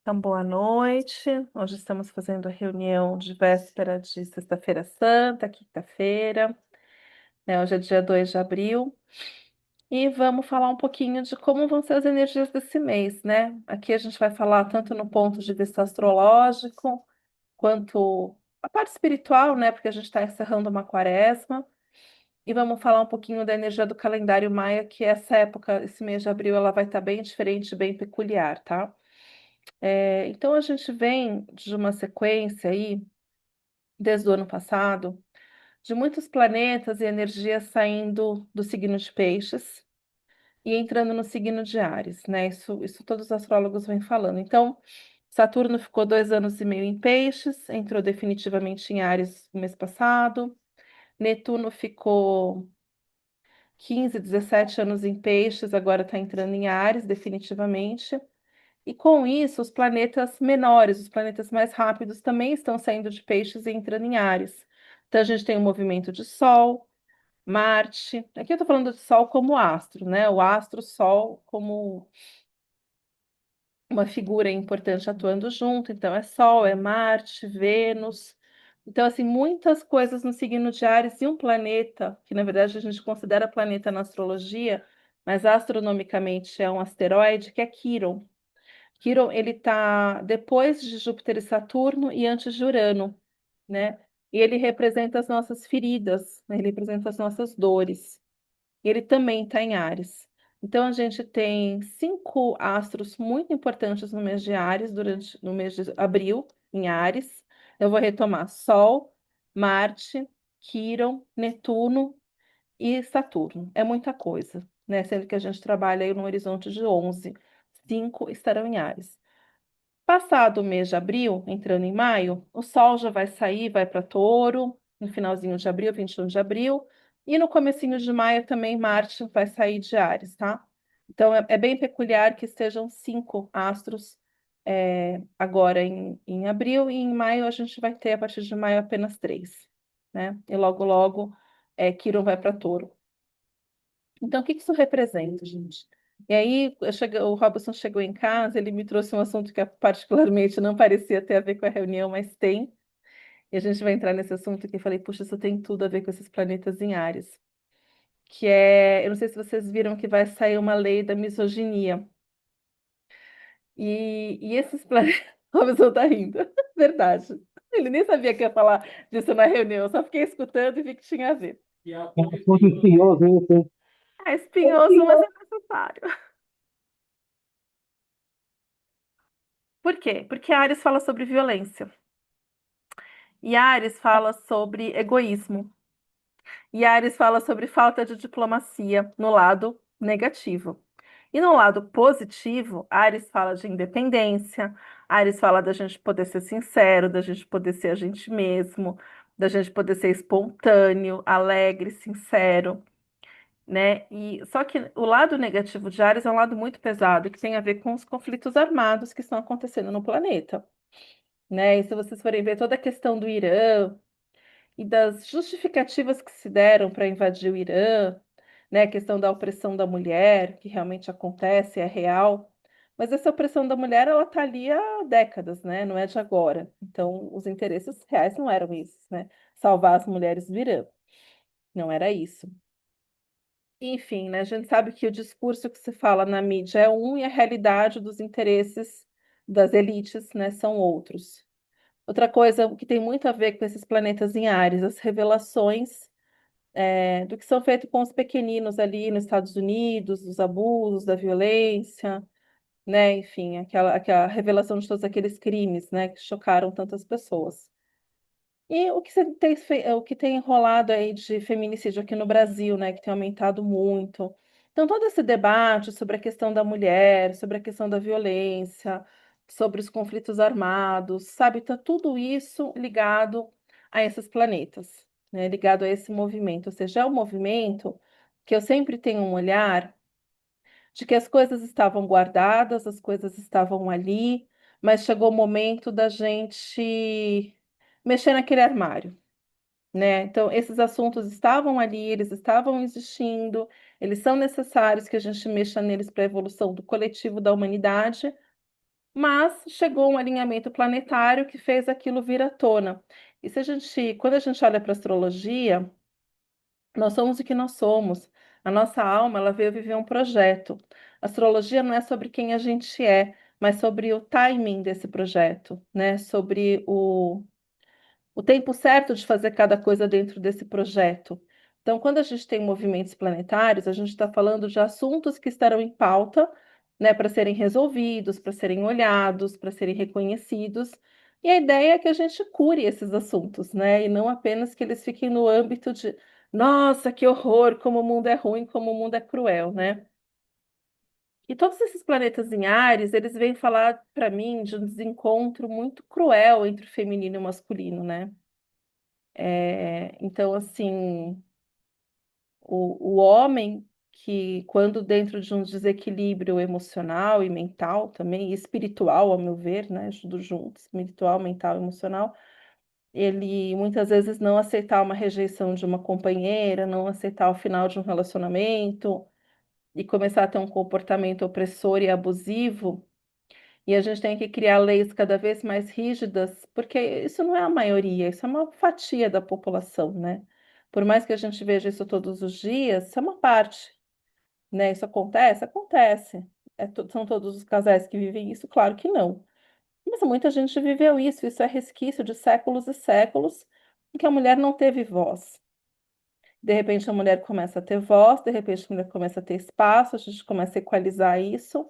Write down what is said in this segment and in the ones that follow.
Então, boa noite. Hoje estamos fazendo a reunião de véspera de Sexta-feira Santa, quinta-feira, né? Hoje é dia 2 de abril. E vamos falar um pouquinho de como vão ser as energias desse mês, né? Aqui a gente vai falar tanto no ponto de vista astrológico, quanto a parte espiritual, né? Porque a gente está encerrando uma quaresma. E vamos falar um pouquinho da energia do calendário maia, que essa época, esse mês de abril, ela vai estar bem diferente, bem peculiar, tá? Então a gente vem de uma sequência aí, desde o ano passado, de muitos planetas e energias saindo do signo de Peixes e entrando no signo de Áries, né? Isso todos os astrólogos vêm falando. Então, Saturno ficou 2 anos e meio em Peixes, entrou definitivamente em Áries no mês passado. Netuno ficou 15, 17 anos em Peixes, agora está entrando em Áries definitivamente. E com isso, os planetas menores, os planetas mais rápidos, também estão saindo de Peixes e entrando em Áries. Então, a gente tem o movimento de Sol, Marte. Aqui eu estou falando de Sol como astro, né? O astro Sol como uma figura importante atuando junto. Então, é Sol, é Marte, Vênus. Então, assim, muitas coisas no signo de Áries e um planeta, que na verdade a gente considera planeta na astrologia, mas astronomicamente é um asteroide, que é Quiron. Quiron, ele está depois de Júpiter e Saturno e antes de Urano, né? E ele representa as nossas feridas, né? Ele representa as nossas dores. E ele também está em Áries. Então, a gente tem 5 astros muito importantes no mês de Áries, no mês de abril, em Áries. Eu vou retomar Sol, Marte, Quiron, Netuno e Saturno. É muita coisa, né? Sendo que a gente trabalha aí no horizonte de 11. 5 estarão em Áries. Passado o mês de abril, entrando em maio, o Sol já vai sair, vai para Touro, no finalzinho de abril, 21 de abril, e no comecinho de maio também Marte vai sair de Áries, tá? Então é bem peculiar que estejam 5 astros agora em abril, e em maio a gente vai ter, a partir de maio, apenas 3, né? E logo, logo, Quirón vai para Touro. Então, o que que isso representa, gente? E aí, o Robson chegou em casa, ele me trouxe um assunto que particularmente não parecia ter a ver com a reunião, mas tem. E a gente vai entrar nesse assunto que eu falei, puxa, isso tem tudo a ver com esses planetas em Áries. Que é, eu não sei se vocês viram que vai sair uma lei da misoginia. E esses planetas. O Robson tá rindo. Verdade. Ele nem sabia que ia falar disso na reunião, eu só fiquei escutando e vi que tinha a ver. É um assunto espinhoso, isso. É espinhoso, mas é necessário. Por quê? Porque Ares fala sobre violência. E Ares fala sobre egoísmo. E Ares fala sobre falta de diplomacia no lado negativo. E no lado positivo, Ares fala de independência, Ares fala da gente poder ser sincero, da gente poder ser a gente mesmo, da gente poder ser espontâneo, alegre, sincero, né? E só que o lado negativo de Ares é um lado muito pesado, que tem a ver com os conflitos armados que estão acontecendo no planeta, né? E se vocês forem ver toda a questão do Irã e das justificativas que se deram para invadir o Irã, né? A questão da opressão da mulher, que realmente acontece, é real. Mas essa opressão da mulher, ela está ali há décadas, né? Não é de agora. Então, os interesses reais não eram esses, né? Salvar as mulheres do Irã. Não era isso. Enfim, né? A gente sabe que o discurso que se fala na mídia é um e a realidade dos interesses das elites, né, são outros. Outra coisa que tem muito a ver com esses planetas em Áries, as revelações do que são feitos com os pequeninos ali nos Estados Unidos, dos abusos, da violência, né? Enfim, aquela revelação de todos aqueles crimes, né, que chocaram tantas pessoas. E o que tem enrolado aí de feminicídio aqui no Brasil, né, que tem aumentado muito. Então, todo esse debate sobre a questão da mulher, sobre a questão da violência, sobre os conflitos armados, sabe, tá tudo isso ligado a esses planetas, né, ligado a esse movimento. Ou seja, é um movimento que eu sempre tenho um olhar de que as coisas estavam guardadas, as coisas estavam ali, mas chegou o momento da gente mexer naquele armário, né? Então, esses assuntos estavam ali, eles estavam existindo, eles são necessários que a gente mexa neles para a evolução do coletivo da humanidade, mas chegou um alinhamento planetário que fez aquilo vir à tona. E se a gente, quando a gente olha para a astrologia, nós somos o que nós somos. A nossa alma, ela veio viver um projeto. A astrologia não é sobre quem a gente é, mas sobre o timing desse projeto, né? Sobre o tempo certo de fazer cada coisa dentro desse projeto. Então, quando a gente tem movimentos planetários, a gente está falando de assuntos que estarão em pauta, né, para serem resolvidos, para serem olhados, para serem reconhecidos. E a ideia é que a gente cure esses assuntos, né, e não apenas que eles fiquem no âmbito de, nossa, que horror, como o mundo é ruim, como o mundo é cruel, né? E todos esses planetas em Áries, eles vêm falar para mim de um desencontro muito cruel entre o feminino e o masculino, né? Então, assim, o homem que, quando dentro de um desequilíbrio emocional e mental também, e espiritual, ao meu ver, né, tudo junto, espiritual, mental e emocional, ele muitas vezes não aceitar uma rejeição de uma companheira, não aceitar o final de um relacionamento e começar a ter um comportamento opressor e abusivo. E a gente tem que criar leis cada vez mais rígidas, porque isso não é a maioria, isso é uma fatia da população, né? Por mais que a gente veja isso todos os dias, isso é uma parte, né? Isso acontece? Acontece. São todos os casais que vivem isso? Claro que não. Mas muita gente viveu isso é resquício de séculos e séculos em que a mulher não teve voz. De repente a mulher começa a ter voz, de repente a mulher começa a ter espaço, a gente começa a equalizar isso.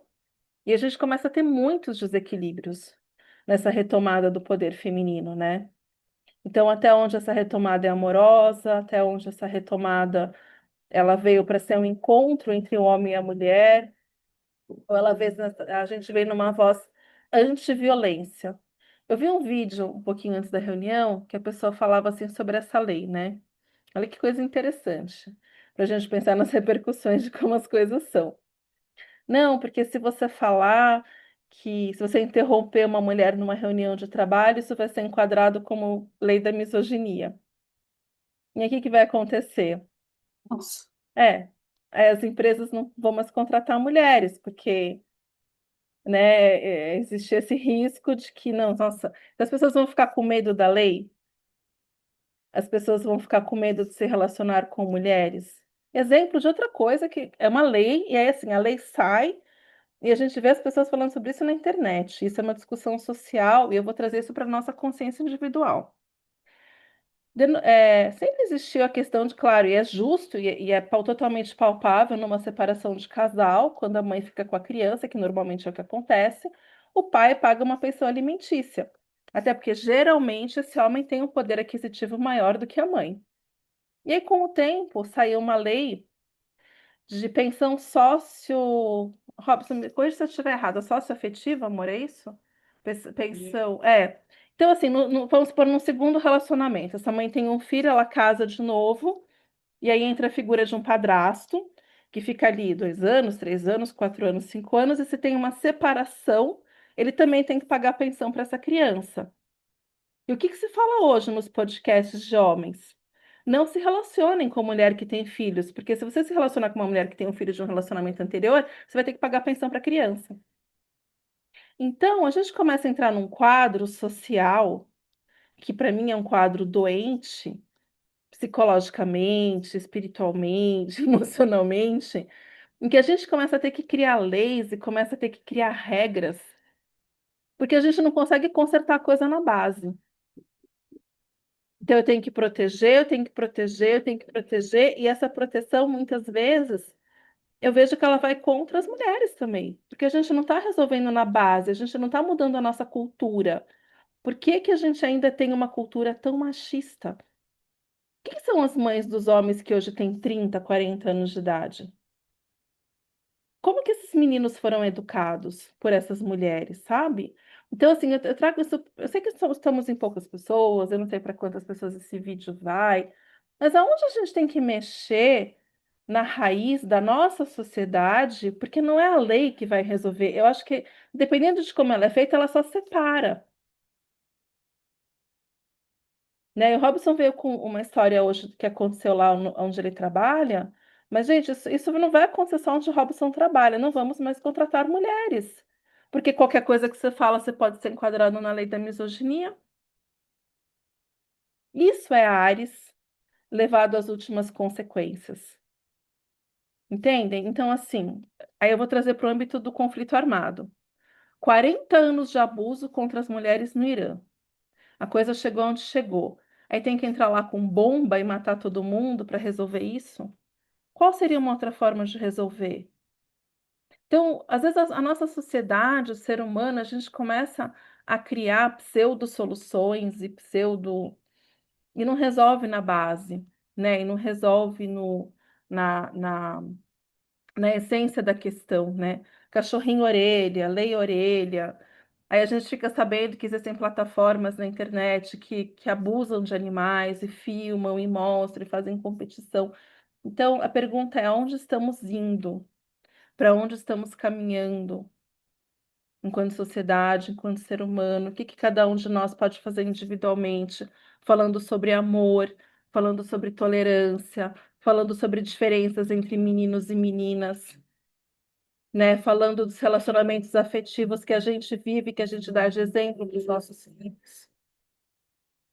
E a gente começa a ter muitos desequilíbrios nessa retomada do poder feminino, né? Então, até onde essa retomada é amorosa, até onde essa retomada ela veio para ser um encontro entre o homem e a mulher, ou ela veio, a gente veio numa voz anti-violência. Eu vi um vídeo um pouquinho antes da reunião que a pessoa falava assim sobre essa lei, né? Olha que coisa interessante, para a gente pensar nas repercussões de como as coisas são. Não, porque se você falar que se você interromper uma mulher numa reunião de trabalho, isso vai ser enquadrado como lei da misoginia. E aí o que que vai acontecer? Nossa. É, as empresas não vão mais contratar mulheres, porque, né, existe esse risco de que não, nossa, as pessoas vão ficar com medo da lei, as pessoas vão ficar com medo de se relacionar com mulheres. Exemplo de outra coisa que é uma lei, e é assim, a lei sai. E a gente vê as pessoas falando sobre isso na internet. Isso é uma discussão social e eu vou trazer isso para a nossa consciência individual. Sempre existiu a questão de, claro, e é justo totalmente palpável numa separação de casal, quando a mãe fica com a criança, que normalmente é o que acontece, o pai paga uma pensão alimentícia. Até porque geralmente esse homem tem um poder aquisitivo maior do que a mãe. E aí, com o tempo, saiu uma lei de pensão sócio. Robson, me corrija se eu estiver errada. Socioafetiva, amor, é isso? Pensão. É. Então, assim, vamos supor num segundo relacionamento. Essa mãe tem um filho, ela casa de novo, e aí entra a figura de um padrasto, que fica ali 2 anos, 3 anos, 4 anos, 5 anos, e se tem uma separação, ele também tem que pagar pensão para essa criança. E o que que se fala hoje nos podcasts de homens? Não se relacionem com mulher que tem filhos, porque se você se relacionar com uma mulher que tem um filho de um relacionamento anterior, você vai ter que pagar pensão para a criança. Então, a gente começa a entrar num quadro social, que para mim é um quadro doente, psicologicamente, espiritualmente, emocionalmente, em que a gente começa a ter que criar leis e começa a ter que criar regras, porque a gente não consegue consertar a coisa na base. Então, eu tenho que proteger, eu tenho que proteger, eu tenho que proteger, e essa proteção, muitas vezes, eu vejo que ela vai contra as mulheres também, porque a gente não está resolvendo na base, a gente não está mudando a nossa cultura. Por que que a gente ainda tem uma cultura tão machista? Quem são as mães dos homens que hoje têm 30, 40 anos de idade? Como que esses meninos foram educados por essas mulheres, sabe? Então, assim, eu trago isso. Eu sei que estamos em poucas pessoas, eu não sei para quantas pessoas esse vídeo vai, mas aonde a gente tem que mexer na raiz da nossa sociedade, porque não é a lei que vai resolver. Eu acho que, dependendo de como ela é feita, ela só separa. Né? E o Robson veio com uma história hoje que aconteceu lá onde ele trabalha, mas, gente, isso não vai acontecer só onde o Robson trabalha, não vamos mais contratar mulheres. Porque qualquer coisa que você fala, você pode ser enquadrado na lei da misoginia. Isso é Ares levado às últimas consequências. Entendem? Então, assim, aí eu vou trazer para o âmbito do conflito armado. 40 anos de abuso contra as mulheres no Irã. A coisa chegou onde chegou. Aí tem que entrar lá com bomba e matar todo mundo para resolver isso? Qual seria uma outra forma de resolver? Então, às vezes a nossa sociedade, o ser humano, a gente começa a criar pseudo-soluções e pseudo e não resolve na base, né? E não resolve na, na essência da questão, né? Cachorrinho orelha, lei orelha. Aí a gente fica sabendo que existem plataformas na internet que abusam de animais e filmam e mostram e fazem competição. Então, a pergunta é: aonde estamos indo? Para onde estamos caminhando enquanto sociedade, enquanto ser humano? O que que cada um de nós pode fazer individualmente? Falando sobre amor, falando sobre tolerância, falando sobre diferenças entre meninos e meninas, né? Falando dos relacionamentos afetivos que a gente vive, que a gente dá de exemplo para os nossos filhos.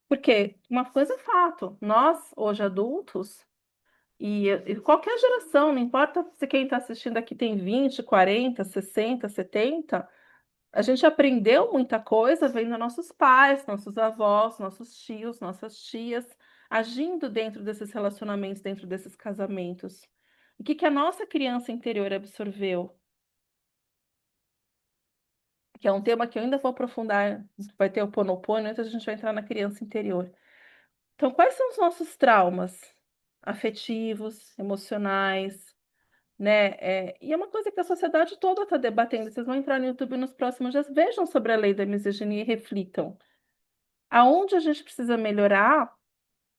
Porque uma coisa é fato, nós, hoje adultos, e qualquer geração, não importa se quem está assistindo aqui tem 20, 40, 60, 70, a gente aprendeu muita coisa vendo nossos pais, nossos avós, nossos tios, nossas tias, agindo dentro desses relacionamentos, dentro desses casamentos. O que que a nossa criança interior absorveu? Que é um tema que eu ainda vou aprofundar, vai ter o Ponopono, antes a gente vai entrar na criança interior. Então, quais são os nossos traumas afetivos, emocionais, né? E é uma coisa que a sociedade toda está debatendo. Vocês vão entrar no YouTube nos próximos dias, vejam sobre a lei da misoginia e reflitam. Aonde a gente precisa melhorar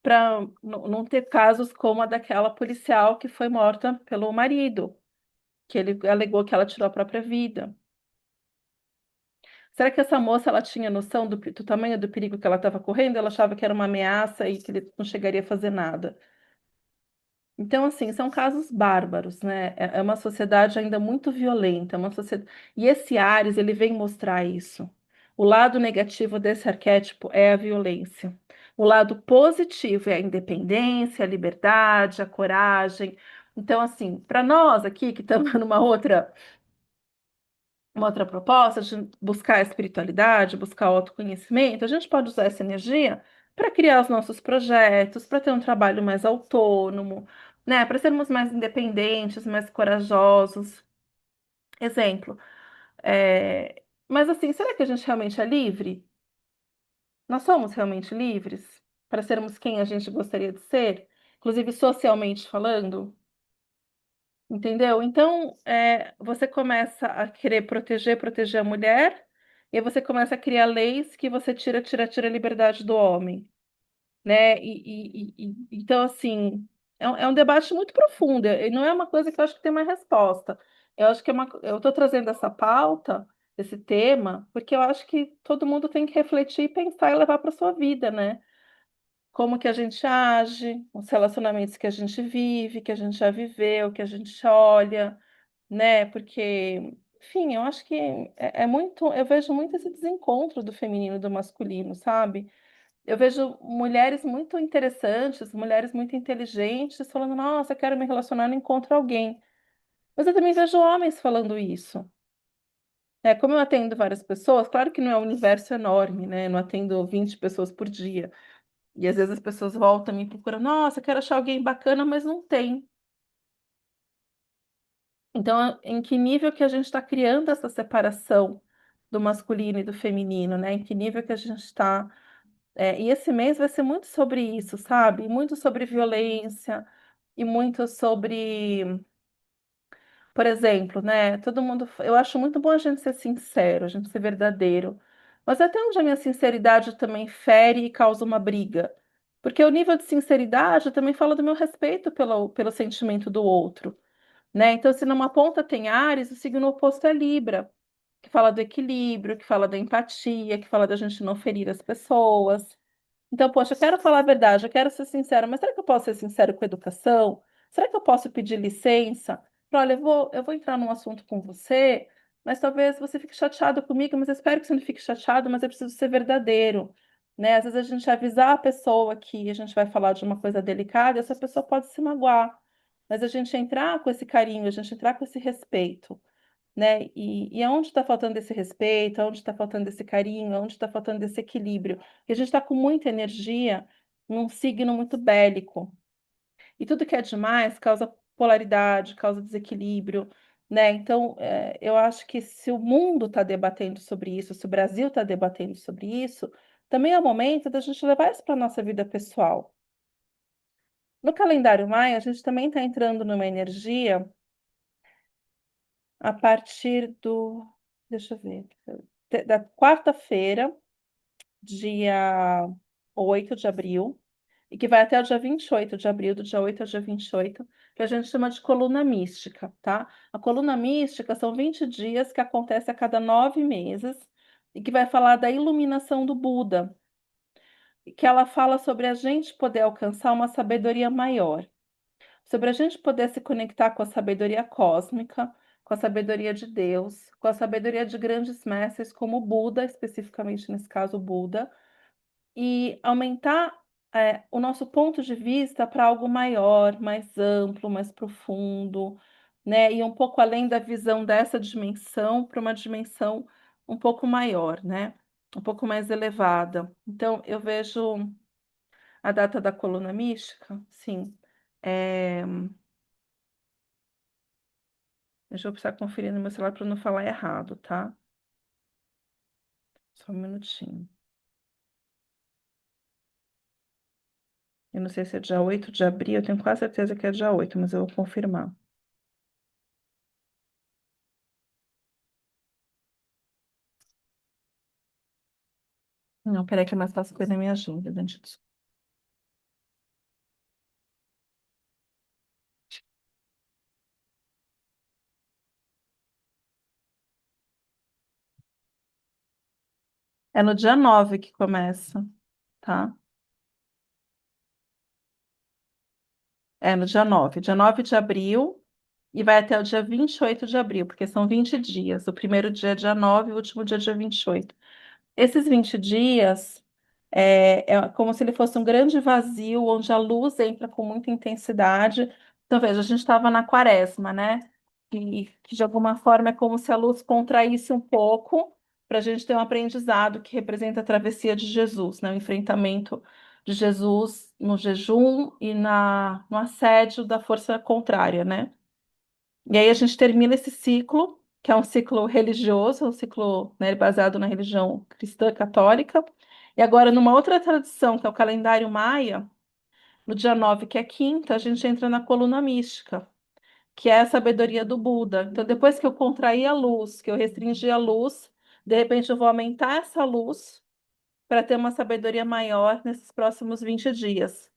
para não ter casos como a daquela policial que foi morta pelo marido, que ele alegou que ela tirou a própria vida. Será que essa moça ela tinha noção do tamanho do perigo que ela estava correndo? Ela achava que era uma ameaça e que ele não chegaria a fazer nada. Então, assim, são casos bárbaros, né? É uma sociedade ainda muito violenta, é uma sociedade... E esse Ares, ele vem mostrar isso. O lado negativo desse arquétipo é a violência. O lado positivo é a independência, a liberdade, a coragem. Então, assim, para nós aqui que estamos numa uma outra proposta de buscar a espiritualidade, buscar o autoconhecimento, a gente pode usar essa energia para criar os nossos projetos, para ter um trabalho mais autônomo, né? Para sermos mais independentes, mais corajosos. Exemplo. Mas assim, será que a gente realmente é livre? Nós somos realmente livres para sermos quem a gente gostaria de ser? Inclusive socialmente falando? Entendeu? Então, você começa a querer proteger a mulher, e aí você começa a criar leis que você tira a liberdade do homem, né? Então, assim, é um debate muito profundo, e não é uma coisa que eu acho que tem uma resposta. Eu acho que eu estou trazendo essa pauta, esse tema, porque eu acho que todo mundo tem que refletir, pensar e levar para sua vida, né? Como que a gente age, os relacionamentos que a gente vive, que a gente já viveu, que a gente olha, né? Porque, enfim, eu acho que é muito, eu vejo muito esse desencontro do feminino e do masculino, sabe? Eu vejo mulheres muito interessantes, mulheres muito inteligentes, falando, nossa, eu quero me relacionar, não encontro alguém. Mas eu também vejo homens falando isso. Como eu atendo várias pessoas, claro que não é um universo enorme, né? Eu não atendo 20 pessoas por dia. E às vezes as pessoas voltam e me procuram, nossa, eu quero achar alguém bacana, mas não tem. Então, em que nível que a gente está criando essa separação do masculino e do feminino, né? Em que nível que a gente está. E esse mês vai ser muito sobre isso, sabe? Muito sobre violência e muito sobre, por exemplo, né? Todo mundo. Eu acho muito bom a gente ser sincero, a gente ser verdadeiro. Mas até onde a minha sinceridade também fere e causa uma briga? Porque o nível de sinceridade também fala do meu respeito pelo sentimento do outro, né? Então, se numa ponta tem Áries, o signo oposto é Libra, que fala do equilíbrio, que fala da empatia, que fala da gente não ferir as pessoas. Então, poxa, eu quero falar a verdade, eu quero ser sincera, mas será que eu posso ser sincero com a educação? Será que eu posso pedir licença? Olha, eu vou entrar num assunto com você, mas talvez você fique chateado comigo, mas eu espero que você não fique chateado, mas eu preciso ser verdadeiro, né? Às vezes a gente avisar a pessoa que a gente vai falar de uma coisa delicada, essa pessoa pode se magoar, mas a gente entrar com esse carinho, a gente entrar com esse respeito, né? E aonde está faltando esse respeito, aonde está faltando esse carinho, aonde está faltando esse equilíbrio? Porque a gente está com muita energia num signo muito bélico. E tudo que é demais causa polaridade, causa desequilíbrio, né? Então, eu acho que se o mundo está debatendo sobre isso, se o Brasil está debatendo sobre isso, também é o momento da gente levar isso para a nossa vida pessoal. No calendário Maia, a gente também está entrando numa energia a partir do, deixa eu ver, da quarta-feira, dia 8 de abril, e que vai até o dia 28 de abril, do dia 8 ao dia 28, que a gente chama de coluna mística, tá? A coluna mística são 20 dias que acontece a cada 9 meses e que vai falar da iluminação do Buda, e que ela fala sobre a gente poder alcançar uma sabedoria maior, sobre a gente poder se conectar com a sabedoria cósmica, com a sabedoria de Deus, com a sabedoria de grandes mestres como o Buda, especificamente nesse caso o Buda, e aumentar o nosso ponto de vista para algo maior, mais amplo, mais profundo, né? E um pouco além da visão dessa dimensão para uma dimensão um pouco maior, né? Um pouco mais elevada. Então, eu vejo a data da coluna mística, sim. É, deixa eu precisar conferir no meu celular para não falar errado, tá? Só um minutinho. Eu não sei se é dia 8 de abril, eu tenho quase certeza que é dia 8, mas eu vou confirmar. Não, peraí que é mais fácil coisa na minha agenda, gente. É no dia 9 que começa, tá? É no dia 9 de abril e vai até o dia 28 de abril, porque são 20 dias. O primeiro dia é dia 9, o último dia é dia 28. Esses 20 dias é como se ele fosse um grande vazio, onde a luz entra com muita intensidade. Então, veja, a gente estava na quaresma, né? E que de alguma forma é como se a luz contraísse um pouco para a gente ter um aprendizado que representa a travessia de Jesus, né? O enfrentamento de Jesus no jejum e no assédio da força contrária, né? E aí a gente termina esse ciclo, que é um ciclo religioso, um ciclo, né, baseado na religião cristã católica. E agora, numa outra tradição, que é o calendário maia, no dia 9, que é quinta, a gente entra na coluna mística, que é a sabedoria do Buda. Então, depois que eu contraí a luz, que eu restringi a luz, de repente eu vou aumentar essa luz para ter uma sabedoria maior nesses próximos 20 dias.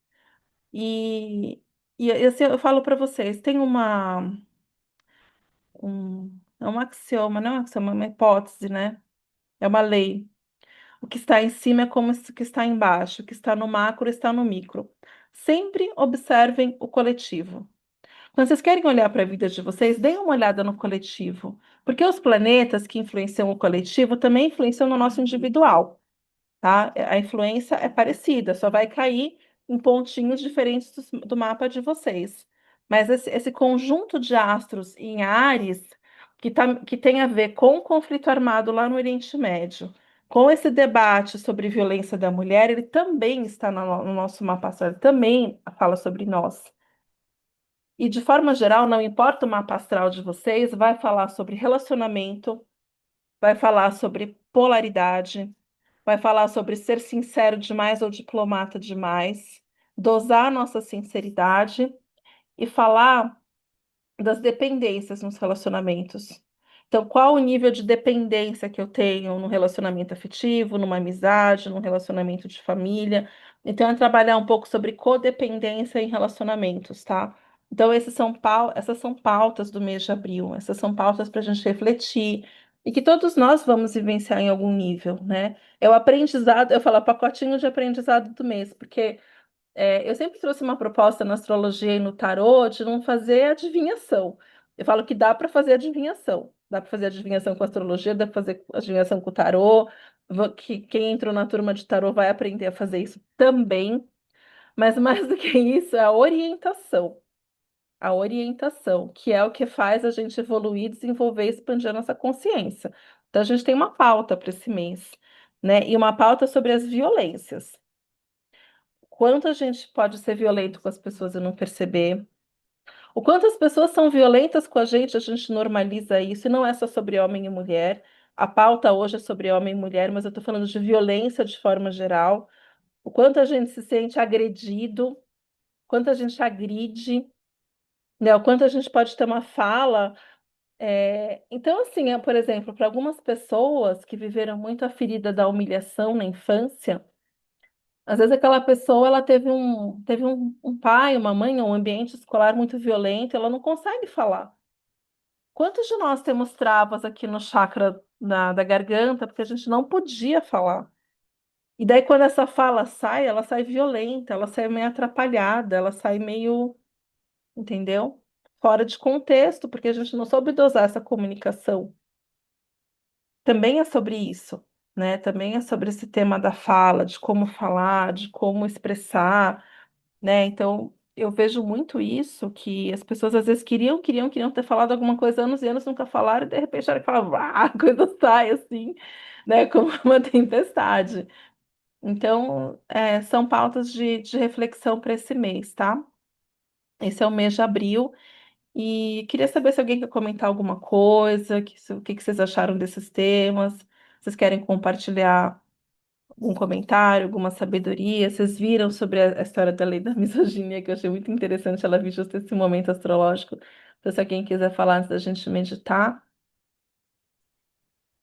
E, e assim, eu falo para vocês, tem é um axioma, não é um axioma, é uma hipótese, né? É uma lei. O que está em cima é como o que está embaixo, o que está no macro está no micro. Sempre observem o coletivo. Quando vocês querem olhar para a vida de vocês, deem uma olhada no coletivo, porque os planetas que influenciam o coletivo também influenciam no nosso individual, tá? A influência é parecida, só vai cair em pontinhos diferentes do mapa de vocês. Mas esse conjunto de astros em Áries, que tem a ver com o conflito armado lá no Oriente Médio, com esse debate sobre violência da mulher, ele também está no nosso mapa astral, ele também fala sobre nós. E de forma geral, não importa o mapa astral de vocês, vai falar sobre relacionamento, vai falar sobre polaridade, vai falar sobre ser sincero demais ou diplomata demais, dosar nossa sinceridade e falar das dependências nos relacionamentos. Então, qual o nível de dependência que eu tenho num relacionamento afetivo, numa amizade, num relacionamento de família? Então, é trabalhar um pouco sobre codependência em relacionamentos, tá? Então, essas são pautas do mês de abril, essas são pautas para a gente refletir e que todos nós vamos vivenciar em algum nível, né? É o aprendizado, eu falo pacotinho de aprendizado do mês, porque eu sempre trouxe uma proposta na astrologia e no tarô de não fazer adivinhação. Eu falo que dá para fazer adivinhação, Dá para fazer adivinhação com astrologia, dá para fazer adivinhação com tarô. Que quem entrou na turma de tarô vai aprender a fazer isso também. Mas mais do que isso, é a orientação. A orientação, que é o que faz a gente evoluir, desenvolver e expandir a nossa consciência. Então, a gente tem uma pauta para esse mês, né? E uma pauta sobre as violências. Quanto a gente pode ser violento com as pessoas e não perceber? O quanto as pessoas são violentas com a gente normaliza isso, e não é só sobre homem e mulher. A pauta hoje é sobre homem e mulher, mas eu estou falando de violência de forma geral. O quanto a gente se sente agredido, quanto a gente agride, né? O quanto a gente pode ter uma fala. Então, assim, por exemplo, para algumas pessoas que viveram muito a ferida da humilhação na infância, às vezes aquela pessoa ela teve um pai, uma mãe, um ambiente escolar muito violento, ela não consegue falar. Quantos de nós temos travas aqui no chakra da garganta porque a gente não podia falar? E daí, quando essa fala sai, ela sai violenta, ela sai meio atrapalhada, ela sai meio, entendeu? Fora de contexto, porque a gente não soube dosar essa comunicação. Também é sobre isso, né? Também é sobre esse tema da fala, de como falar, de como expressar, né? Então, eu vejo muito isso, que as pessoas às vezes queriam ter falado alguma coisa anos e anos, nunca falaram, e de repente a hora que fala, a coisa sai assim, né? Como uma tempestade. Então, são pautas de reflexão para esse mês, tá? Esse é o mês de abril. E queria saber se alguém quer comentar alguma coisa, o que que vocês acharam desses temas. Vocês querem compartilhar algum comentário, alguma sabedoria? Vocês viram sobre a história da lei da misoginia, que eu achei muito interessante, ela viu justo esse momento astrológico. Então, se alguém quiser falar antes da gente meditar.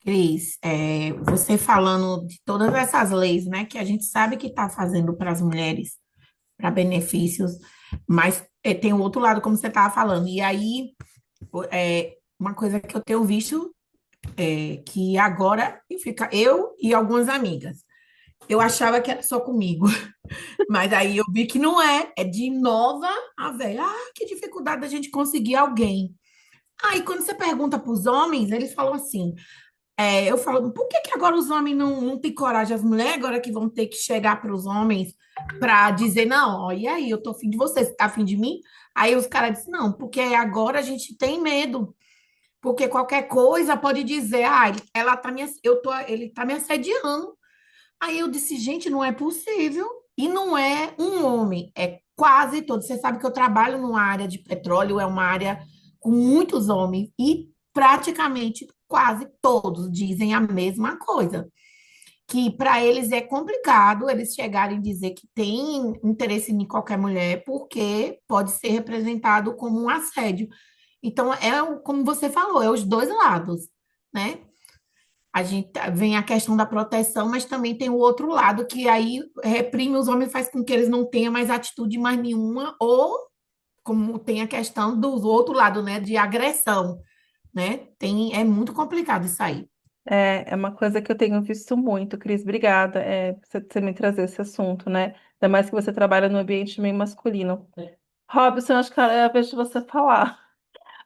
Cris, você falando de todas essas leis, né, que a gente sabe que está fazendo para as mulheres, para benefícios, mas tem o outro lado, como você estava falando. E aí, uma coisa que eu tenho visto que agora fica eu e algumas amigas. Eu achava que era só comigo, mas aí eu vi que não é, é de nova a velha. Ah, que dificuldade da gente conseguir alguém. Aí, quando você pergunta para os homens, eles falam assim. Eu falo, por que que agora os homens não têm coragem? As mulheres agora que vão ter que chegar para os homens para dizer, não, ó, e aí, eu tô afim de você, você tá afim de mim? Aí os caras dizem, não, porque agora a gente tem medo, porque qualquer coisa pode dizer, ah, ele tá me assediando. Aí eu disse, gente, não é possível. E não é um homem, é quase todos. Você sabe que eu trabalho numa área de petróleo, é uma área com muitos homens, e praticamente quase todos dizem a mesma coisa. Que para eles é complicado eles chegarem e dizer que tem interesse em qualquer mulher, porque pode ser representado como um assédio. Então, como você falou, é os dois lados, né? A gente vem a questão da proteção, mas também tem o outro lado que aí reprime os homens, faz com que eles não tenham mais atitude mais nenhuma, ou como tem a questão do outro lado, né, de agressão, né? É muito complicado isso aí. É uma coisa que eu tenho visto muito, Cris. Obrigada, por você me trazer esse assunto, né? Ainda mais que você trabalha no ambiente meio masculino. Robson, acho que é a vez de você falar.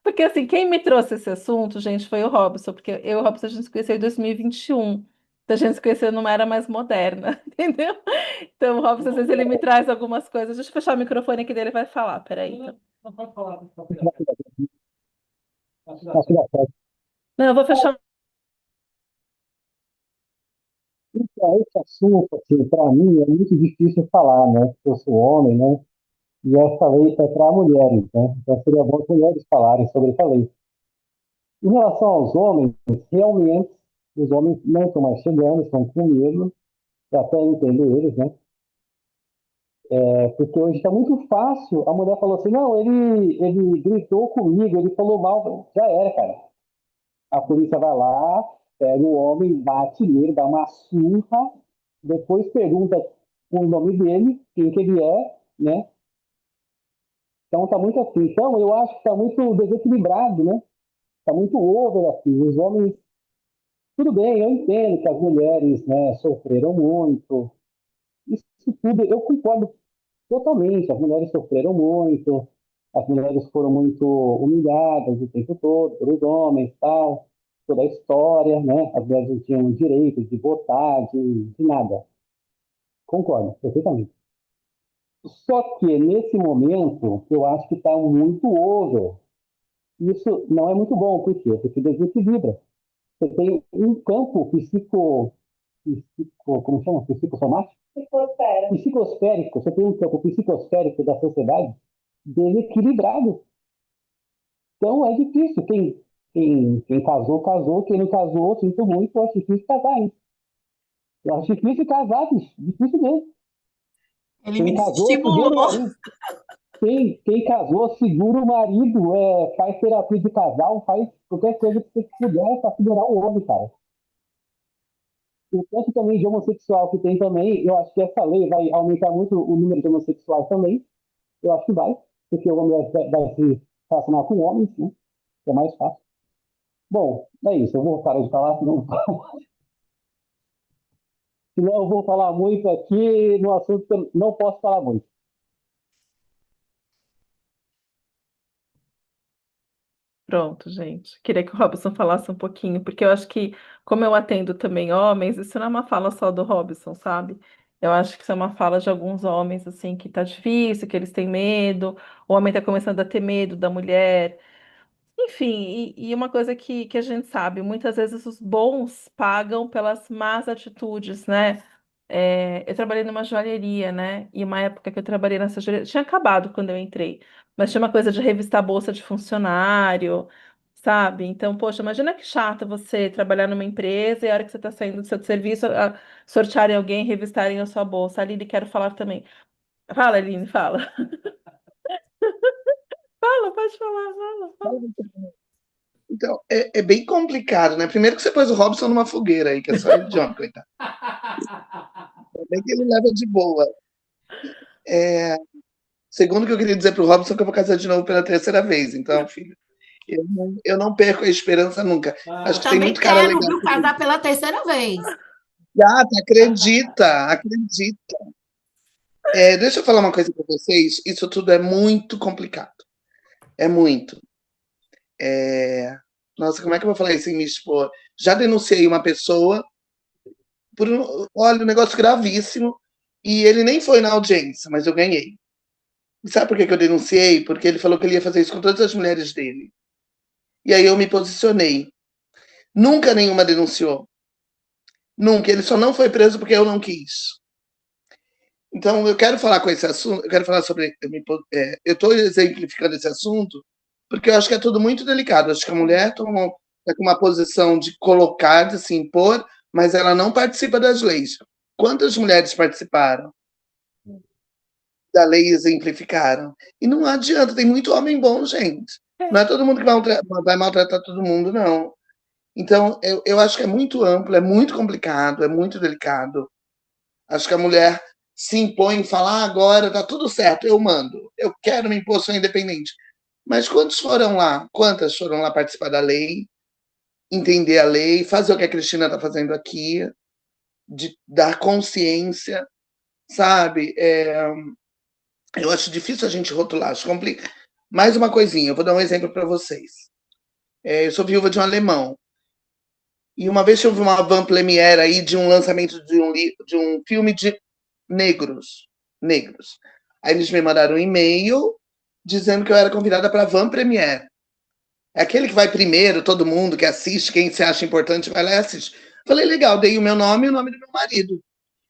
Porque assim, quem me trouxe esse assunto, gente, foi o Robson, porque eu e o Robson a gente se conheceu em 2021. Então a gente se conheceu numa era mais moderna, entendeu? Então o Robson, às vezes, ele me traz algumas coisas. Deixa eu fechar o microfone aqui dele vai falar. Peraí. Então. Tá tudo certo. Não, eu vou fechar. Então, esse assunto, assim, para mim, é muito difícil falar, né? Porque eu sou homem, né? E essa lei é para mulheres, né? Então seria bom as mulheres falarem sobre essa lei. Em relação aos homens, realmente, os homens não estão mais chegando, estão com medo, eu até entendo eles, né? Porque hoje está muito fácil. A mulher falou assim: não, ele gritou comigo, ele falou mal. Já era, cara. A polícia vai lá, pega o homem, bate nele, dá uma surra, depois pergunta o nome dele, quem que ele é, né? Então tá muito assim. Então eu acho que tá muito desequilibrado, né? Tá muito over assim. Os homens, tudo bem, eu entendo que as mulheres, né, sofreram muito. Isso tudo, eu concordo totalmente. As mulheres sofreram muito, as mulheres foram muito humilhadas o tempo todo pelos homens, tal. toda a história, né? As mulheres não tinham direito de votar, de nada. Concordo, perfeitamente. Só que, nesse momento, eu acho que está muito over. Isso não é muito bom, por quê? Porque desequilibra. Você tem um campo como chama? Psicossomático? Psicosférico. Você tem um campo psicosférico da sociedade desequilibrado. Então é difícil. Quem casou, casou. Quem não casou, sinto muito, eu acho difícil casar, hein? Eu acho difícil casar, bicho. Difícil mesmo. Ele me Quem casou, segura o estimulou. marido. Quem casou, segura o marido, faz terapia de casal, faz qualquer coisa que você puder para segurar o homem, cara. O tanto também de homossexual que tem também, eu acho que essa lei vai aumentar muito o número de homossexuais também. Eu acho que vai, porque o homem vai se relacionar com homens, né? Que é mais fácil. Bom, é isso. Eu vou parar de falar, senão eu vou falar muito aqui no assunto que eu não posso falar muito. Pronto, gente. Queria que o Robson falasse um pouquinho, porque eu acho que, como eu atendo também homens, isso não é uma fala só do Robson, sabe? Eu acho que isso é uma fala de alguns homens, assim, que tá difícil, que eles têm medo, o homem tá começando a ter medo da mulher. Enfim, e uma coisa que a gente sabe, muitas vezes os bons pagam pelas más atitudes, né? Eu trabalhei numa joalheria, né? E uma época que eu trabalhei nessa joalheria, tinha acabado quando eu entrei, mas tinha uma coisa de revistar a bolsa de funcionário, sabe? Então, poxa, imagina que chato você trabalhar numa empresa e a hora que você está saindo do seu serviço, sortearem alguém, revistarem a sua bolsa. Aline, quero falar também. Fala, Aline, fala. Fala, pode falar, fala, fala. Então, é bem complicado, né? Primeiro que você pôs o Robson numa fogueira aí, que é só ele de homem, coitado. Bem que ele leva de boa. Segundo que eu queria dizer pro Robson que eu vou casar de novo pela terceira vez. Então, filho, eu não perco a esperança nunca. Acho que tem Também muito cara quero, legal. viu, casar pela terceira vez. Gata, acredita, acredita. Deixa eu falar uma coisa para vocês. Isso tudo é muito complicado. É muito. Nossa, como é que eu vou falar isso em me expor? Já denunciei uma pessoa por olha, um negócio gravíssimo, e ele nem foi na audiência, mas eu ganhei. E sabe por que eu denunciei? Porque ele falou que ele ia fazer isso com todas as mulheres dele. E aí eu me posicionei. Nunca nenhuma denunciou. Nunca. Ele só não foi preso porque eu não quis. Então, eu quero falar com esse assunto, eu quero falar sobre. Eu estou exemplificando esse assunto porque eu acho que é tudo muito delicado. Eu acho que a mulher está com uma posição de colocar, de se impor, mas ela não participa das leis. Quantas mulheres participaram da lei e exemplificaram? E não adianta, tem muito homem bom, gente. Não é todo mundo que vai maltratar todo mundo, não. Então, eu acho que é muito amplo, é muito complicado, é muito delicado. Acho que a mulher se impõe e fala: agora tá tudo certo, eu mando, eu quero me impor, sou independente. Mas quantos foram lá? Quantas foram lá participar da lei, entender a lei, fazer o que a Cristina está fazendo aqui, de dar consciência, sabe? Eu acho difícil a gente rotular, acho complicado. Mais uma coisinha, eu vou dar um exemplo para vocês. Eu sou viúva de um alemão. E uma vez houve uma van premiere aí de um lançamento de um filme de negros. Negros. Aí eles me mandaram um e-mail dizendo que eu era convidada para a van premiere. É aquele que vai primeiro, todo mundo que assiste, quem se acha importante vai lá e assiste. Falei, legal, dei o meu nome e o nome do meu marido.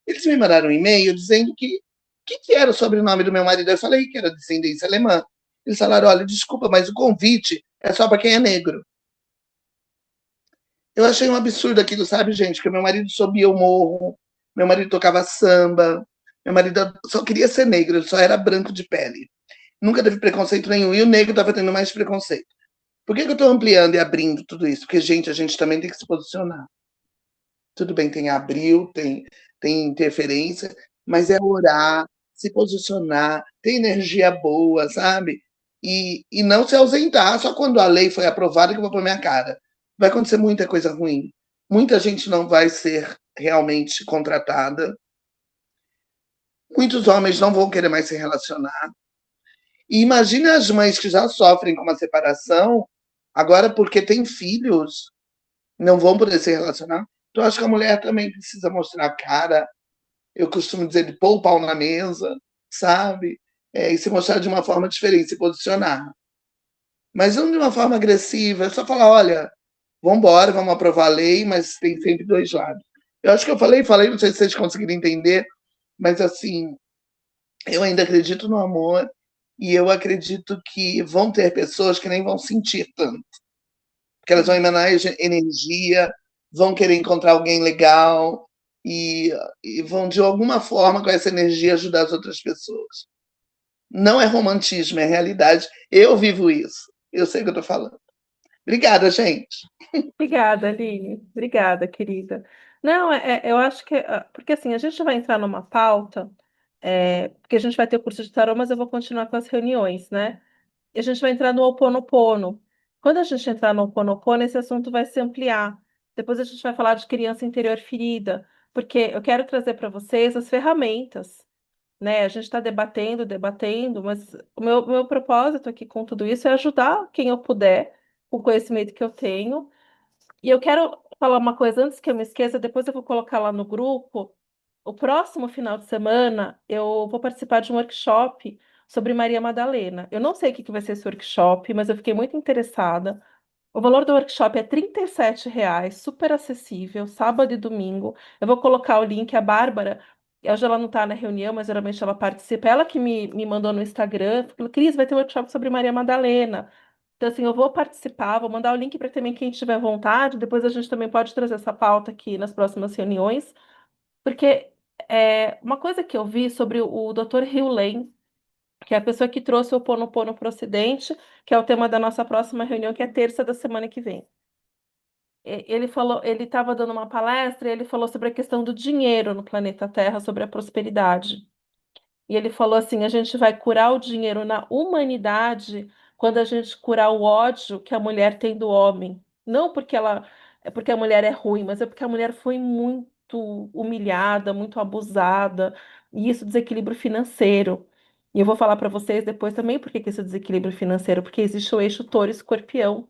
Eles me mandaram um e-mail dizendo que era o sobrenome do meu marido. Eu falei que era descendência alemã. Eles falaram, olha, desculpa, mas o convite é só para quem é negro. Eu achei um absurdo aquilo, sabe, gente? Que meu marido subia o morro, meu marido tocava samba, meu marido só queria ser negro, ele só era branco de pele. Nunca teve preconceito nenhum, e o negro estava tendo mais preconceito. Por que eu estou ampliando e abrindo tudo isso? Porque, gente, a gente também tem que se posicionar. Tudo bem, tem abril, tem interferência, mas é orar, se posicionar, ter energia boa, sabe? E não se ausentar só quando a lei foi aprovada que eu vou pôr minha cara. Vai acontecer muita coisa ruim. Muita gente não vai ser realmente contratada. Muitos homens não vão querer mais se relacionar. E imagine as mães que já sofrem com uma separação, agora porque têm filhos. não vão poder se relacionar. Então, acho que a mulher também precisa mostrar a cara. Eu costumo dizer de pôr o pau na mesa, sabe? E se mostrar de uma forma diferente, se posicionar. Mas não de uma forma agressiva, é só falar, olha, vamos embora, vamos aprovar a lei, mas tem sempre dois lados. Eu acho que eu falei, não sei se vocês conseguiram entender, mas assim, eu ainda acredito no amor e eu acredito que vão ter pessoas que nem vão sentir tanto, porque elas vão emanar energia, vão querer encontrar alguém legal e vão de alguma forma com essa energia ajudar as outras pessoas. Não é romantismo, é realidade. Eu vivo isso. Eu sei o que eu estou falando. Obrigada, gente. Obrigada, Aline. Obrigada, querida. Não, eu acho que, porque assim, a gente vai entrar numa pauta, porque a gente vai ter o curso de tarô, mas eu vou continuar com as reuniões, né? E a gente vai entrar no Ho Oponopono. Quando a gente entrar no Ho Oponopono, esse assunto vai se ampliar. Depois a gente vai falar de criança interior ferida, porque eu quero trazer para vocês as ferramentas, né? A gente está debatendo, debatendo, mas o meu propósito aqui com tudo isso é ajudar quem eu puder, com o conhecimento que eu tenho. E eu quero falar uma coisa antes que eu me esqueça, depois eu vou colocar lá no grupo. O próximo final de semana eu vou participar de um workshop sobre Maria Madalena. Eu não sei o que que vai ser esse workshop, mas eu fiquei muito interessada. O valor do workshop é R$ 37, super acessível, sábado e domingo. Eu vou colocar o link, a Bárbara, hoje ela não está na reunião, mas geralmente ela participa. Ela que me mandou no Instagram, falou, Cris, vai ter um workshop sobre Maria Madalena. Então, assim, eu vou participar, vou mandar o link para também quem tiver vontade. Depois a gente também pode trazer essa pauta aqui nas próximas reuniões, porque uma coisa que eu vi sobre o Dr. Hugh Lane, que é a pessoa que trouxe o Ho Oponopono para o Ocidente, que é o tema da nossa próxima reunião, que é terça da semana que vem. Ele falou, ele estava dando uma palestra e ele falou sobre a questão do dinheiro no planeta Terra, sobre a prosperidade. E ele falou assim: a gente vai curar o dinheiro na humanidade quando a gente curar o ódio que a mulher tem do homem. Não porque ela é porque a mulher é ruim, mas é porque a mulher foi muito humilhada, muito abusada, e isso desequilíbrio financeiro. E eu vou falar para vocês depois também por que que esse desequilíbrio financeiro, porque existe o eixo touro e escorpião.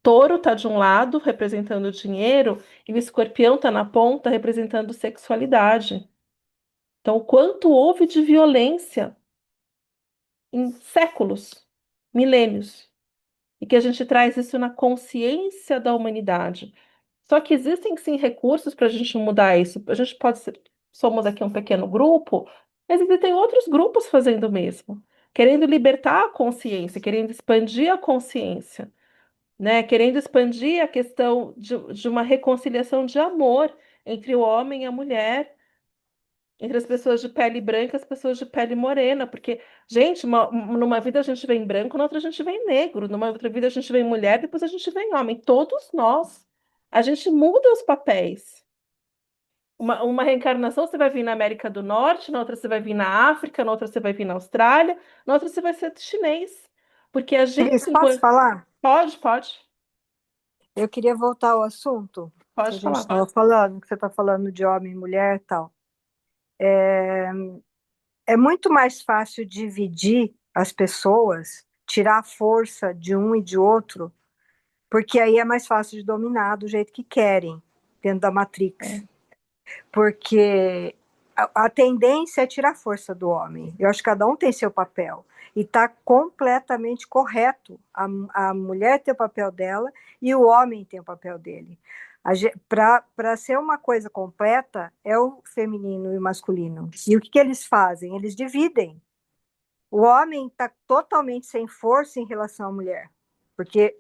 Touro está de um lado, representando o dinheiro, e o escorpião está na ponta, representando sexualidade. Então, o quanto houve de violência em séculos, milênios, e que a gente traz isso na consciência da humanidade. Só que existem sim recursos para a gente mudar isso. A gente pode ser, somos aqui um pequeno grupo, mas existem outros grupos fazendo o mesmo, querendo libertar a consciência, querendo expandir a consciência, né? Querendo expandir a questão de uma reconciliação de amor entre o homem e a mulher, entre as pessoas de pele branca e as pessoas de pele morena, porque, gente, numa vida a gente vem branco, na outra a gente vem negro, numa outra vida a gente vem mulher, depois a gente vem homem. Todos nós. A gente muda os papéis. Uma reencarnação você vai vir na América do Norte, na outra você vai vir na África, na outra você vai vir na Austrália, na outra você vai ser chinês. Porque a gente, Cris, posso enquanto... falar? Pode, pode, Eu queria voltar ao assunto que a pode gente falar. estava falando, que você está falando de homem e mulher e tal. É muito mais fácil dividir as pessoas, tirar a força de um e de outro, porque aí é mais fácil de dominar do jeito que querem, dentro da Matrix. É. Porque a tendência é tirar a força do homem. Eu acho que cada um tem seu papel. E está completamente correto a mulher ter o papel dela e o homem tem o papel dele. Para ser uma coisa completa, é o feminino e o masculino. E o que eles fazem? Eles dividem. O homem está totalmente sem força em relação à mulher. Porque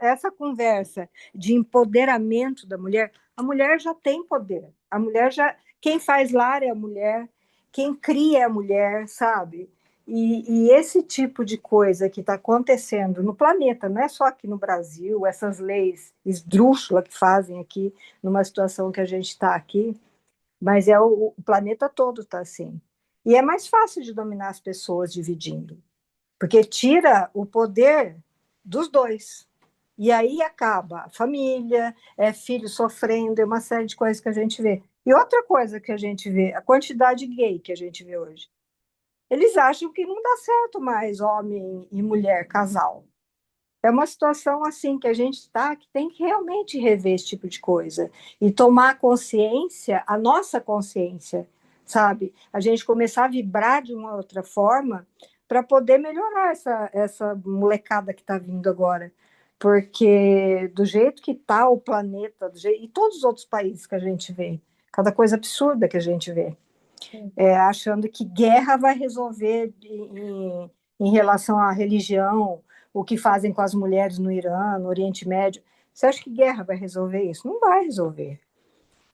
essa conversa de empoderamento da mulher, a mulher já tem poder. A mulher já. Quem faz lar é a mulher, quem cria é a mulher, sabe? E esse tipo de coisa que está acontecendo no planeta, não é só aqui no Brasil, essas leis esdrúxulas que fazem aqui, numa situação que a gente está aqui, mas o planeta todo está assim. E é mais fácil de dominar as pessoas dividindo, porque tira o poder dos dois. E aí acaba a família, filho sofrendo, é uma série de coisas que a gente vê. E outra coisa que a gente vê, a quantidade gay que a gente vê hoje. Eles acham que não dá certo mais homem e mulher casal. É uma situação assim que a gente está, que tem que realmente rever esse tipo de coisa e tomar consciência, a nossa consciência, sabe? A gente começar a vibrar de uma outra forma para poder melhorar essa molecada que está vindo agora. Porque do jeito que está o planeta, e todos os outros países que a gente vê, cada coisa absurda que a gente vê, achando que guerra vai resolver em relação à religião, o que fazem com as mulheres no Irã, no Oriente Médio. Você acha que guerra vai resolver isso? Não vai resolver.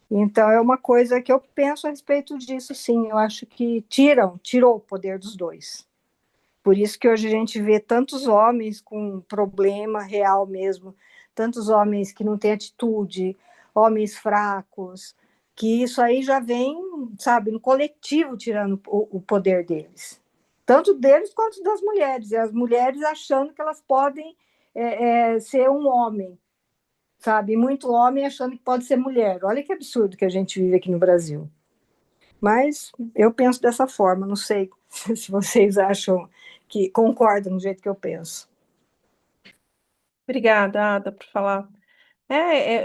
Então, é uma coisa que eu penso a respeito disso, sim. Eu acho que tirou o poder dos dois. Por isso que hoje a gente vê tantos homens com problema real mesmo, tantos homens que não têm atitude, homens fracos, que isso aí já vem, sabe, no coletivo tirando o poder deles. Tanto deles quanto das mulheres. E as mulheres achando que elas podem ser um homem, sabe? E muito homem achando que pode ser mulher. Olha que absurdo que a gente vive aqui no Brasil. Mas eu penso dessa forma, não sei se vocês acham que concordam do jeito que eu penso. Obrigada, Ada, por falar.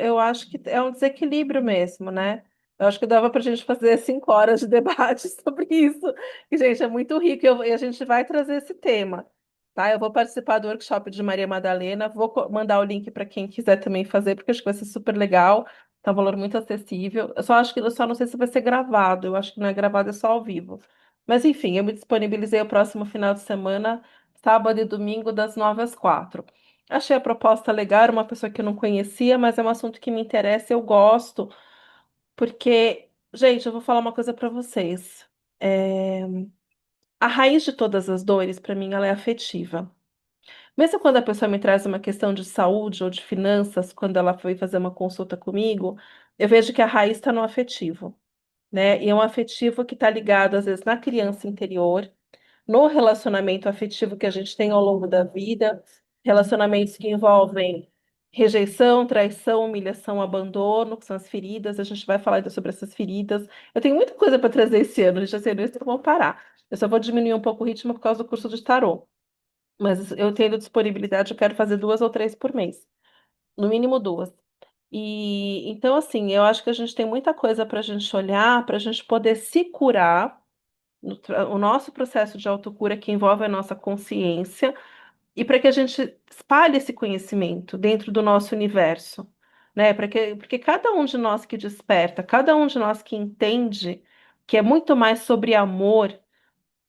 Eu acho que é um desequilíbrio mesmo, né? Eu acho que dava para a gente fazer 5 horas de debate sobre isso. E, gente, é muito rico e a gente vai trazer esse tema, tá? Eu vou participar do workshop de Maria Madalena, vou mandar o link para quem quiser também fazer, porque eu acho que vai ser super legal. Tá um valor muito acessível. Eu só não sei se vai ser gravado. Eu acho que não é gravado, é só ao vivo. Mas enfim, eu me disponibilizei o próximo final de semana, sábado e domingo, das 9 às 4. Achei a proposta legal, era uma pessoa que eu não conhecia, mas é um assunto que me interessa, eu gosto, porque, gente, eu vou falar uma coisa para vocês. É, A raiz de todas as dores, para mim, ela é afetiva. Mesmo quando a pessoa me traz uma questão de saúde ou de finanças, quando ela foi fazer uma consulta comigo, eu vejo que a raiz está no afetivo, né? E é um afetivo que está ligado, às vezes, na criança interior, no relacionamento afetivo que a gente tem ao longo da vida, relacionamentos que envolvem rejeição, traição, humilhação, abandono, que são as feridas. A gente vai falar ainda sobre essas feridas. Eu tenho muita coisa para trazer esse ano, gente, assim, eu vou parar. Eu só vou diminuir um pouco o ritmo por causa do curso de tarô. Mas eu tendo disponibilidade, eu quero fazer 2 ou 3 por mês, no mínimo 2. E então, assim, eu acho que a gente tem muita coisa para a gente olhar, para a gente poder se curar o nosso processo de autocura que envolve a nossa consciência e para que a gente espalhe esse conhecimento dentro do nosso universo, né? Porque cada um de nós que desperta, cada um de nós que entende que é muito mais sobre amor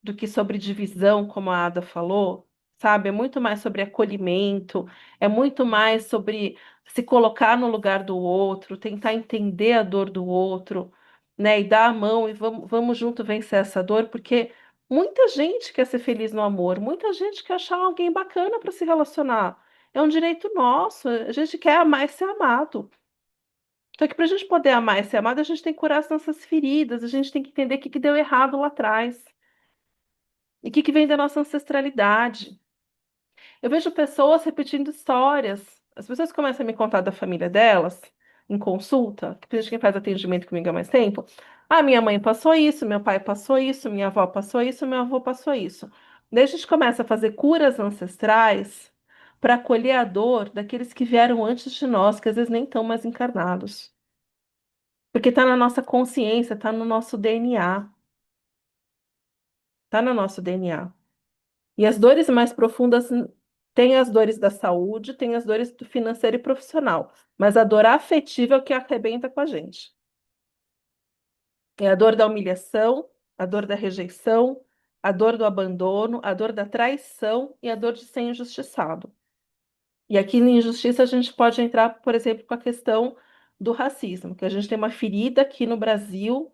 do que sobre divisão, como a Ada falou, sabe? É muito mais sobre acolhimento, é muito mais sobre se colocar no lugar do outro, tentar entender a dor do outro, né? E dar a mão e vamos junto vencer essa dor, porque muita gente quer ser feliz no amor, muita gente quer achar alguém bacana para se relacionar. É um direito nosso, a gente quer amar e ser amado. Só que para a gente poder amar e ser amado, a gente tem que curar as nossas feridas, a gente tem que entender o que que deu errado lá atrás. E o que que vem da nossa ancestralidade? Eu vejo pessoas repetindo histórias. As pessoas começam a me contar da família delas, em consulta, que principalmente quem faz atendimento comigo há mais tempo. Ah, minha mãe passou isso, meu pai passou isso, minha avó passou isso, meu avô passou isso. Daí a gente começa a fazer curas ancestrais para acolher a dor daqueles que vieram antes de nós, que às vezes nem estão mais encarnados. Porque está na nossa consciência, está no nosso DNA. Está no nosso DNA. E as dores mais profundas tem as dores da saúde, tem as dores do financeiro e profissional, mas a dor afetiva é o que arrebenta com a gente. É a dor da humilhação, a dor da rejeição, a dor do abandono, a dor da traição e a dor de ser injustiçado. E aqui na injustiça a gente pode entrar, por exemplo, com a questão do racismo, que a gente tem uma ferida aqui no Brasil.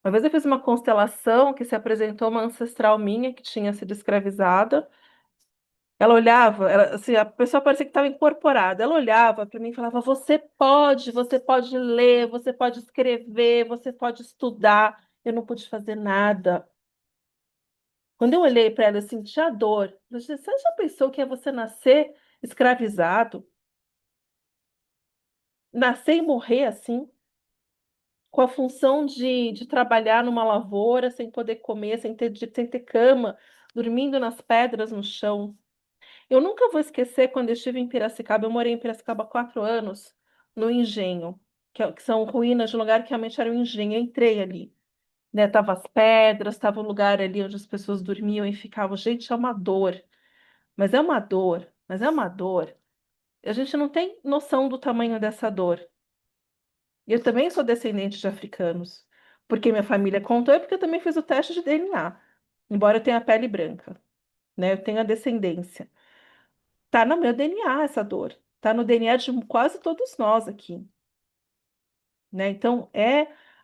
Uma vez eu fiz uma constelação que se apresentou uma ancestral minha que tinha sido escravizada. Ela olhava, assim, a pessoa parecia que estava incorporada. Ela olhava para mim e falava: você pode ler, você pode escrever, você pode estudar. Eu não pude fazer nada. Quando eu olhei para ela, eu senti a dor. Eu disse: você já pensou que é você nascer escravizado? Nascer e morrer assim? Com a função de trabalhar numa lavoura, sem poder comer, sem ter cama, dormindo nas pedras no chão. Eu nunca vou esquecer quando eu estive em Piracicaba. Eu morei em Piracicaba há 4 anos, no Engenho, que são ruínas de um lugar que realmente era um engenho. Eu entrei ali, né? Tava as pedras, tava o lugar ali onde as pessoas dormiam e ficavam. Gente, é uma dor, mas é uma dor, mas é uma dor. A gente não tem noção do tamanho dessa dor. E eu também sou descendente de africanos, porque minha família contou e porque eu também fiz o teste de DNA, embora eu tenha a pele branca, né? Eu tenho a descendência. Tá no meu DNA essa dor. Tá no DNA de quase todos nós aqui, né? Então,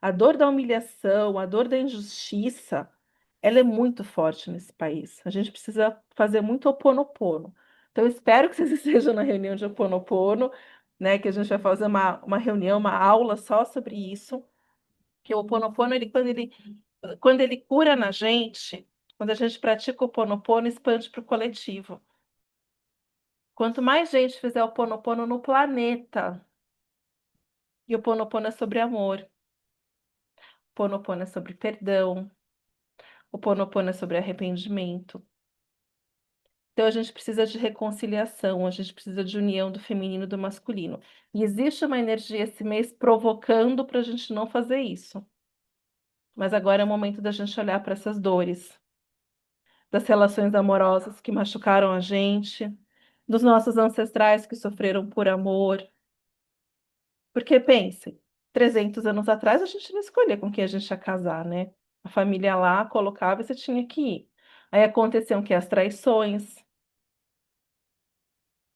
a dor da humilhação, a dor da injustiça, ela é muito forte nesse país. A gente precisa fazer muito oponopono. Então, eu espero que vocês estejam na reunião de oponopono, né? Que a gente vai fazer uma reunião, uma aula só sobre isso. Que o oponopono, quando ele cura na gente, quando a gente pratica o oponopono, expande para o coletivo. Quanto mais gente fizer o Ponopono no planeta, e o Ponopono é sobre amor, o Ponopono é sobre perdão, o Ponopono é sobre arrependimento. Então a gente precisa de reconciliação, a gente precisa de união do feminino e do masculino. E existe uma energia esse mês provocando para a gente não fazer isso. Mas agora é o momento da gente olhar para essas dores, das relações amorosas que machucaram a gente, dos nossos ancestrais que sofreram por amor. Porque pense, 300 anos atrás a gente não escolhia com quem a gente ia casar, né? A família lá colocava e você tinha que ir. Aí aconteciam que as traições,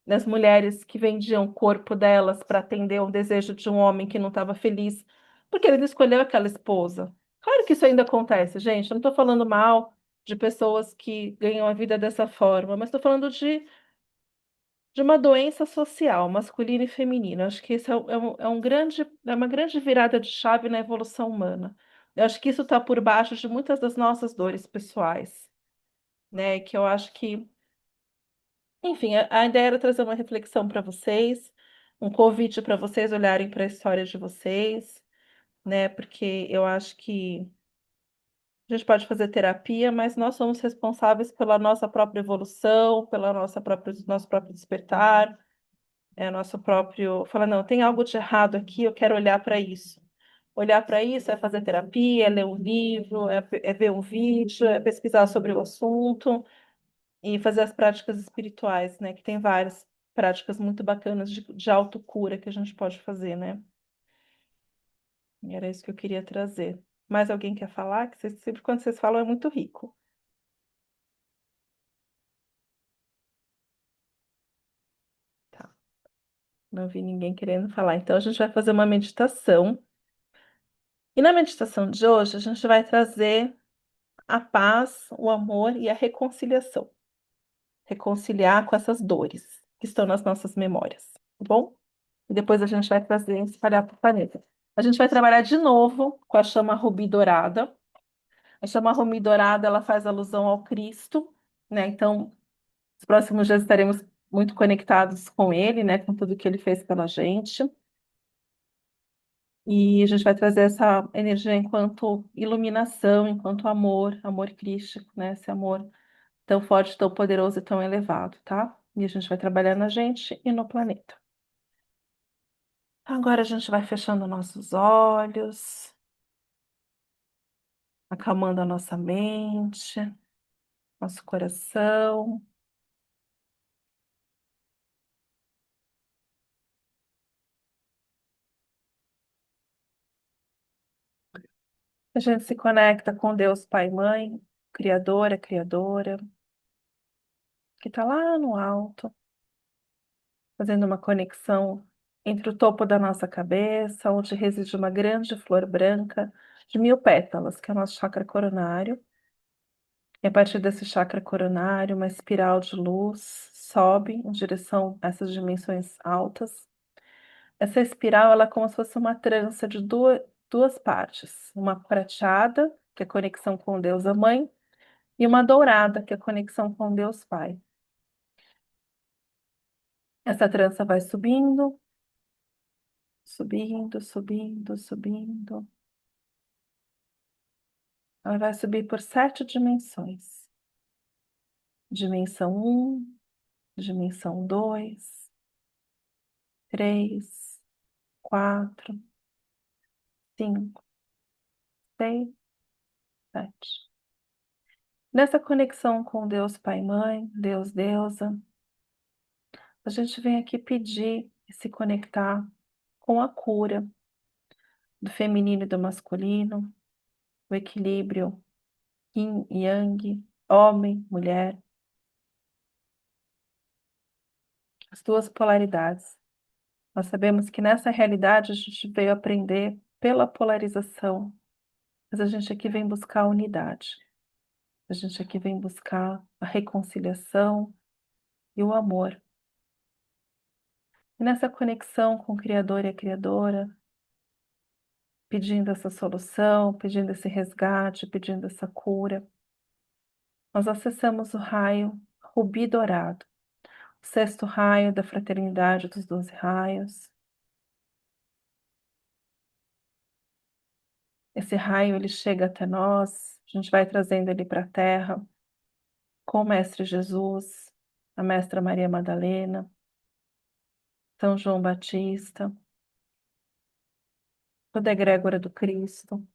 das mulheres que vendiam o corpo delas para atender um desejo de um homem que não estava feliz, porque ele não escolheu aquela esposa. Claro que isso ainda acontece, gente. Eu não estou falando mal de pessoas que ganham a vida dessa forma, mas estou falando de uma doença social, masculina e feminina. Acho que isso é uma grande virada de chave na evolução humana. Eu acho que isso está por baixo de muitas das nossas dores pessoais, né? Que eu acho que, enfim, a ideia era trazer uma reflexão para vocês, um convite para vocês olharem para a história de vocês, né? Porque eu acho que a gente pode fazer terapia, mas nós somos responsáveis pela nossa própria evolução, nosso próprio despertar. É nosso próprio. Fala, não, tem algo de errado aqui, eu quero olhar para isso. Olhar para isso é fazer terapia, é ler um livro, é ver um vídeo, é pesquisar sobre o assunto e fazer as práticas espirituais, né? Que tem várias práticas muito bacanas de autocura que a gente pode fazer, né? E era isso que eu queria trazer. Mais alguém quer falar? Que sempre quando vocês falam é muito rico. Tá. Não vi ninguém querendo falar. Então a gente vai fazer uma meditação. E na meditação de hoje a gente vai trazer a paz, o amor e a reconciliação. Reconciliar com essas dores que estão nas nossas memórias, tá bom? E depois a gente vai trazer e espalhar para o planeta. A gente vai trabalhar de novo com a chama rubi dourada. A chama rubi dourada, ela faz alusão ao Cristo, né? Então, nos próximos dias estaremos muito conectados com ele, né? Com tudo que ele fez pela gente. E a gente vai trazer essa energia enquanto iluminação, enquanto amor, amor crístico, né? Esse amor tão forte, tão poderoso e tão elevado, tá? E a gente vai trabalhar na gente e no planeta. Agora a gente vai fechando nossos olhos, acalmando a nossa mente, nosso coração. A gente se conecta com Deus Pai e Mãe, Criadora, que está lá no alto, fazendo uma conexão entre o topo da nossa cabeça, onde reside uma grande flor branca de 1000 pétalas, que é o nosso chakra coronário. E a partir desse chakra coronário, uma espiral de luz sobe em direção a essas dimensões altas. Essa espiral, ela é como se fosse uma trança de duas partes. Uma prateada, que é a conexão com Deus, a Mãe, e uma dourada, que é a conexão com Deus, Pai. Essa trança vai subindo, subindo, subindo, subindo. Ela vai subir por 7 dimensões. Dimensão 1, dimensão 2, 3, 4, 5, 6, 7. Nessa conexão com Deus Pai e Mãe, Deus Deusa, a gente vem aqui pedir e se conectar com a cura do feminino e do masculino, o equilíbrio yin e yang, homem, mulher, as duas polaridades. Nós sabemos que nessa realidade a gente veio aprender pela polarização, mas a gente aqui vem buscar a unidade. A gente aqui vem buscar a reconciliação e o amor. E nessa conexão com o Criador e a Criadora, pedindo essa solução, pedindo esse resgate, pedindo essa cura, nós acessamos o raio rubi dourado, o sexto raio da fraternidade dos 12 raios. Esse raio ele chega até nós, a gente vai trazendo ele para a Terra, com o Mestre Jesus, a Mestra Maria Madalena, São João Batista, toda a egrégora do Cristo,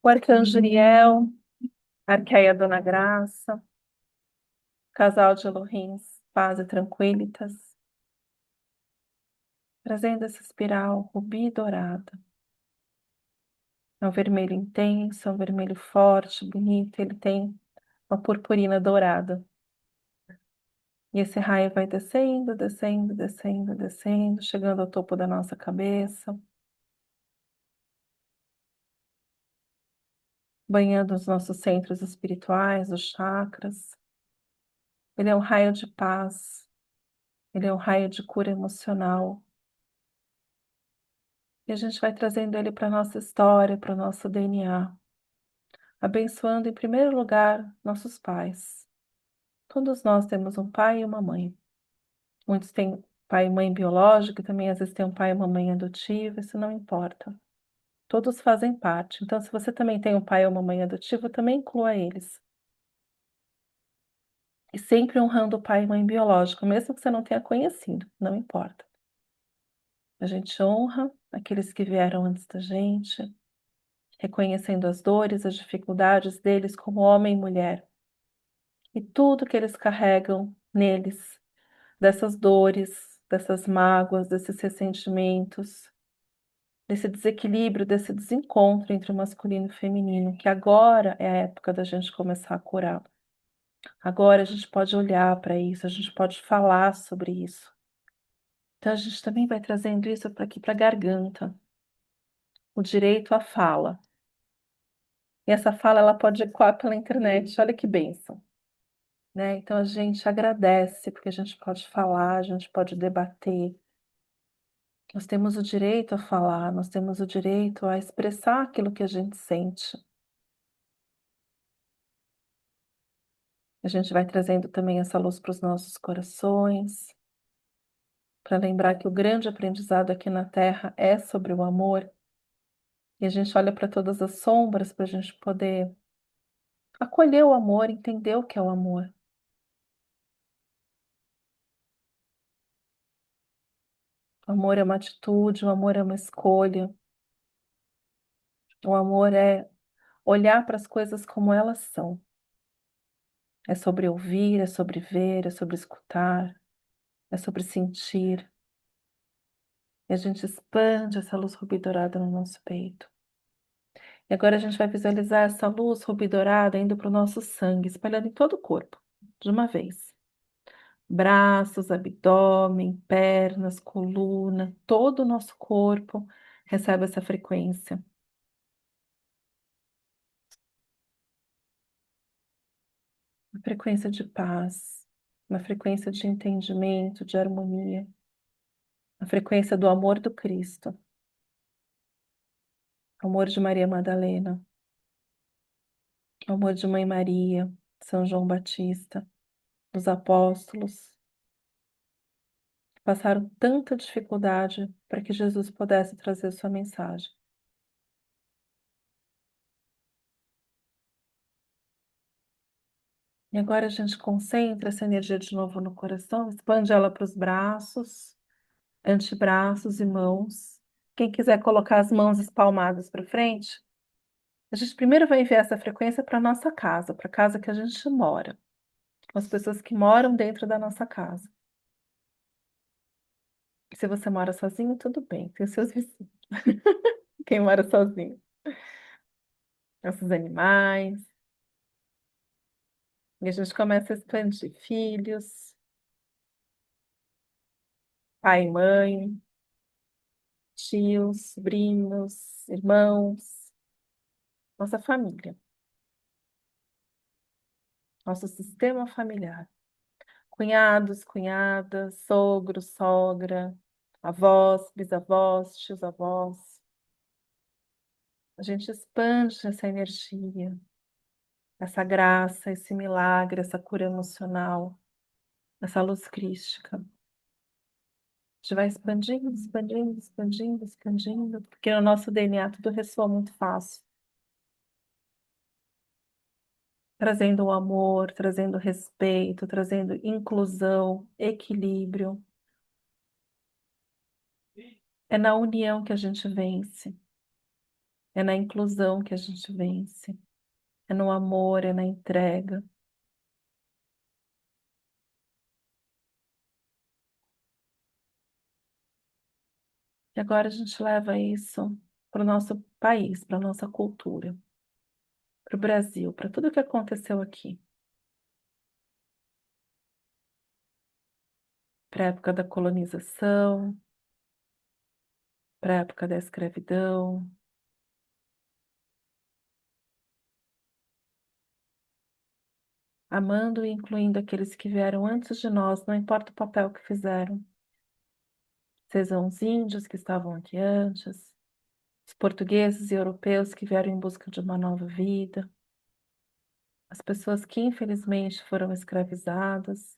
o Arcanjo Uriel, a Arqueia Dona Graça, casal de Elohins, paz e tranquilitas, trazendo essa espiral rubi dourada. É um vermelho intenso, é um vermelho forte, bonito, ele tem uma purpurina dourada. E esse raio vai descendo, descendo, descendo, descendo, chegando ao topo da nossa cabeça, banhando os nossos centros espirituais, os chakras. Ele é um raio de paz, ele é um raio de cura emocional. E a gente vai trazendo ele para a nossa história, para o nosso DNA, abençoando em primeiro lugar nossos pais. Todos nós temos um pai e uma mãe. Muitos têm pai e mãe biológico, e também às vezes tem um pai e uma mãe adotiva, isso não importa. Todos fazem parte. Então, se você também tem um pai ou uma mãe adotiva, também inclua eles. E sempre honrando o pai e mãe biológico, mesmo que você não tenha conhecido, não importa. A gente honra aqueles que vieram antes da gente, reconhecendo as dores, as dificuldades deles como homem e mulher. E tudo que eles carregam neles, dessas dores, dessas mágoas, desses ressentimentos, desse desequilíbrio, desse desencontro entre o masculino e o feminino, que agora é a época da gente começar a curar. Agora a gente pode olhar para isso, a gente pode falar sobre isso. Então a gente também vai trazendo isso para aqui, para a garganta, o direito à fala. E essa fala ela pode ecoar pela internet, olha que bênção. Né? Então a gente agradece porque a gente pode falar, a gente pode debater. Nós temos o direito a falar, nós temos o direito a expressar aquilo que a gente sente. A gente vai trazendo também essa luz para os nossos corações, para lembrar que o grande aprendizado aqui na Terra é sobre o amor. E a gente olha para todas as sombras para a gente poder acolher o amor, entender o que é o amor. O amor é uma atitude, o amor é uma escolha. O amor é olhar para as coisas como elas são. É sobre ouvir, é sobre ver, é sobre escutar, é sobre sentir. E a gente expande essa luz rubi dourada no nosso peito. E agora a gente vai visualizar essa luz rubi dourada indo para o nosso sangue, espalhando em todo o corpo, de uma vez. Braços, abdômen, pernas, coluna, todo o nosso corpo recebe essa frequência. Uma frequência de paz, uma frequência de entendimento, de harmonia, a frequência do amor do Cristo, amor de Maria Madalena, amor de Mãe Maria, São João Batista, dos apóstolos, que passaram tanta dificuldade para que Jesus pudesse trazer sua mensagem. E agora a gente concentra essa energia de novo no coração, expande ela para os braços, antebraços e mãos. Quem quiser colocar as mãos espalmadas para frente, a gente primeiro vai enviar essa frequência para nossa casa, para a casa que a gente mora, com as pessoas que moram dentro da nossa casa. Se você mora sozinho, tudo bem, tem os seus vizinhos. Quem mora sozinho, nossos animais. E a gente começa a expandir filhos, pai e mãe, tios, sobrinhos, irmãos, nossa família, nosso sistema familiar. Cunhados, cunhadas, sogro, sogra, avós, bisavós, tios-avós. A gente expande essa energia, essa graça, esse milagre, essa cura emocional, essa luz crística. A gente vai expandindo, expandindo, expandindo, expandindo, porque no nosso DNA tudo ressoa muito fácil. Trazendo o amor, trazendo respeito, trazendo inclusão, equilíbrio. É na união que a gente vence. É na inclusão que a gente vence. É no amor, é na entrega. E agora a gente leva isso para o nosso país, para a nossa cultura, para o Brasil, para tudo que aconteceu aqui. Para a época da colonização, para a época da escravidão. Amando e incluindo aqueles que vieram antes de nós, não importa o papel que fizeram. Sejam os índios que estavam aqui antes, os portugueses e europeus que vieram em busca de uma nova vida, as pessoas que infelizmente foram escravizadas,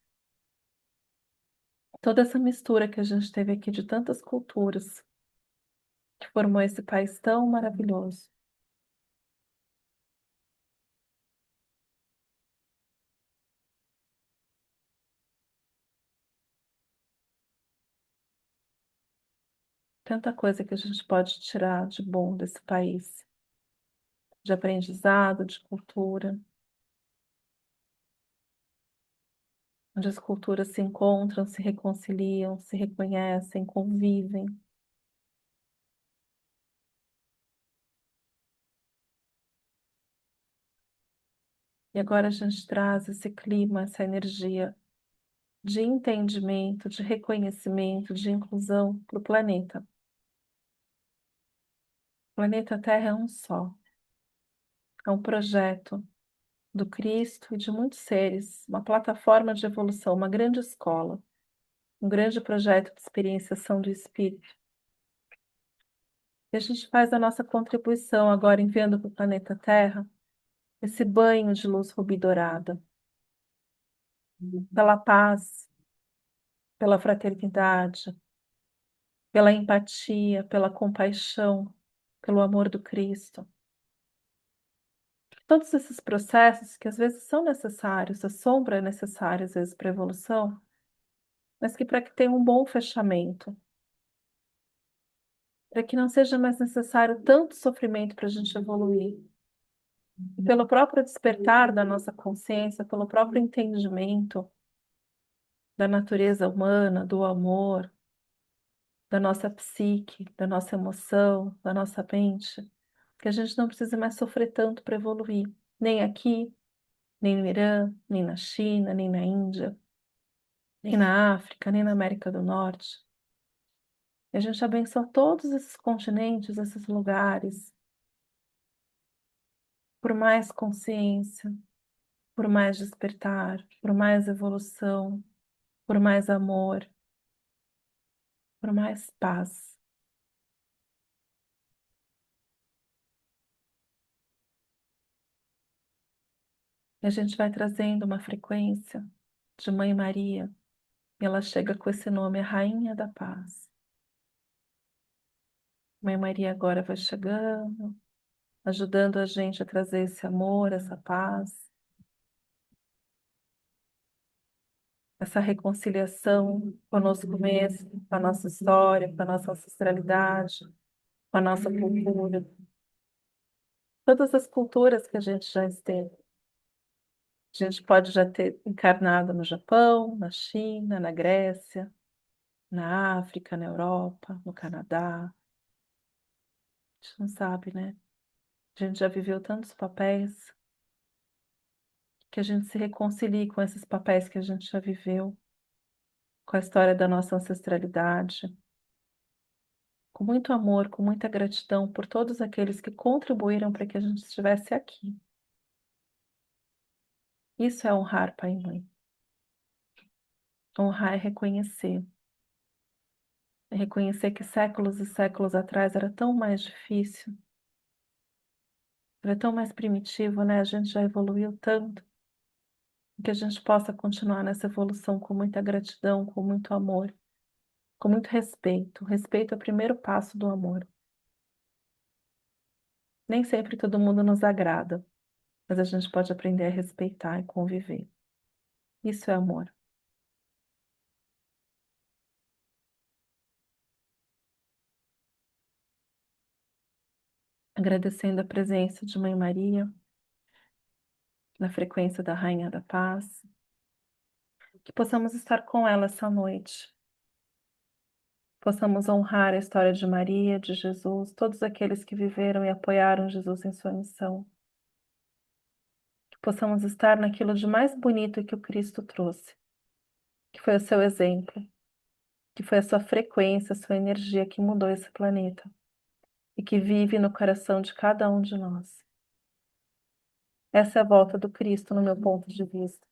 toda essa mistura que a gente teve aqui de tantas culturas que formou esse país tão maravilhoso. Tanta coisa que a gente pode tirar de bom desse país, de aprendizado, de cultura, onde as culturas se encontram, se reconciliam, se reconhecem, convivem. E agora a gente traz esse clima, essa energia de entendimento, de reconhecimento, de inclusão para o planeta. O planeta Terra é um só. É um projeto do Cristo e de muitos seres, uma plataforma de evolução, uma grande escola, um grande projeto de experienciação do espírito. E a gente faz a nossa contribuição agora enviando para o planeta Terra esse banho de luz rubi-dourada, pela paz, pela fraternidade, pela empatia, pela compaixão, pelo amor do Cristo. Todos esses processos que às vezes são necessários, a sombra é necessária às vezes para a evolução, mas que para que tenha um bom fechamento, para que não seja mais necessário tanto sofrimento para a gente evoluir. E pelo próprio despertar da nossa consciência, pelo próprio entendimento da natureza humana, do amor, da nossa psique, da nossa emoção, da nossa mente, que a gente não precisa mais sofrer tanto para evoluir, nem aqui, nem no Irã, nem na China, nem na Índia, nem na África, nem na América do Norte. E a gente abençoa todos esses continentes, esses lugares, por mais consciência, por mais despertar, por mais evolução, por mais amor, por mais paz. E a gente vai trazendo uma frequência de Mãe Maria, e ela chega com esse nome, a Rainha da Paz. Mãe Maria agora vai chegando, ajudando a gente a trazer esse amor, essa paz. essa reconciliação conosco mesmo, com a nossa história, com a nossa ancestralidade, com a nossa cultura. Todas as culturas que a gente já esteve. A gente pode já ter encarnado no Japão, na China, na Grécia, na África, na Europa, no Canadá. A gente não sabe, né? A gente já viveu tantos papéis que a gente se reconcilie com esses papéis que a gente já viveu, com a história da nossa ancestralidade, com muito amor, com muita gratidão por todos aqueles que contribuíram para que a gente estivesse aqui. Isso é honrar pai e mãe. Honrar é reconhecer. É reconhecer que séculos e séculos atrás era tão mais difícil, era tão mais primitivo, né? A gente já evoluiu tanto, que a gente possa continuar nessa evolução com muita gratidão, com muito amor, com muito respeito. O respeito é o primeiro passo do amor. Nem sempre todo mundo nos agrada, mas a gente pode aprender a respeitar e conviver. Isso é amor. Agradecendo a presença de Mãe Maria, na frequência da Rainha da Paz, que possamos estar com ela essa noite. Possamos honrar a história de Maria, de Jesus, todos aqueles que viveram e apoiaram Jesus em sua missão. Que possamos estar naquilo de mais bonito que o Cristo trouxe, que foi o seu exemplo, que foi a sua frequência, a sua energia que mudou esse planeta e que vive no coração de cada um de nós. Essa é a volta do Cristo, no meu ponto de vista.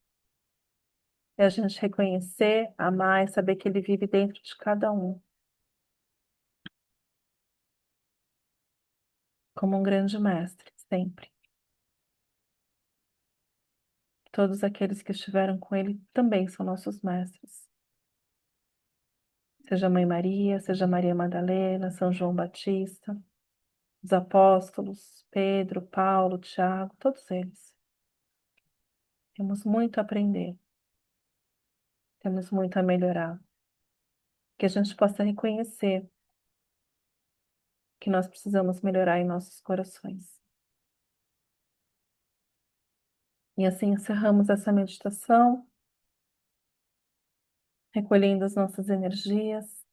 É a gente reconhecer, amar e saber que Ele vive dentro de cada um, como um grande mestre, sempre. Todos aqueles que estiveram com Ele também são nossos mestres. Seja Mãe Maria, seja Maria Madalena, São João Batista, os apóstolos, Pedro, Paulo, Tiago, todos eles. Temos muito a aprender, temos muito a melhorar. Que a gente possa reconhecer que nós precisamos melhorar em nossos corações. E assim encerramos essa meditação, recolhendo as nossas energias.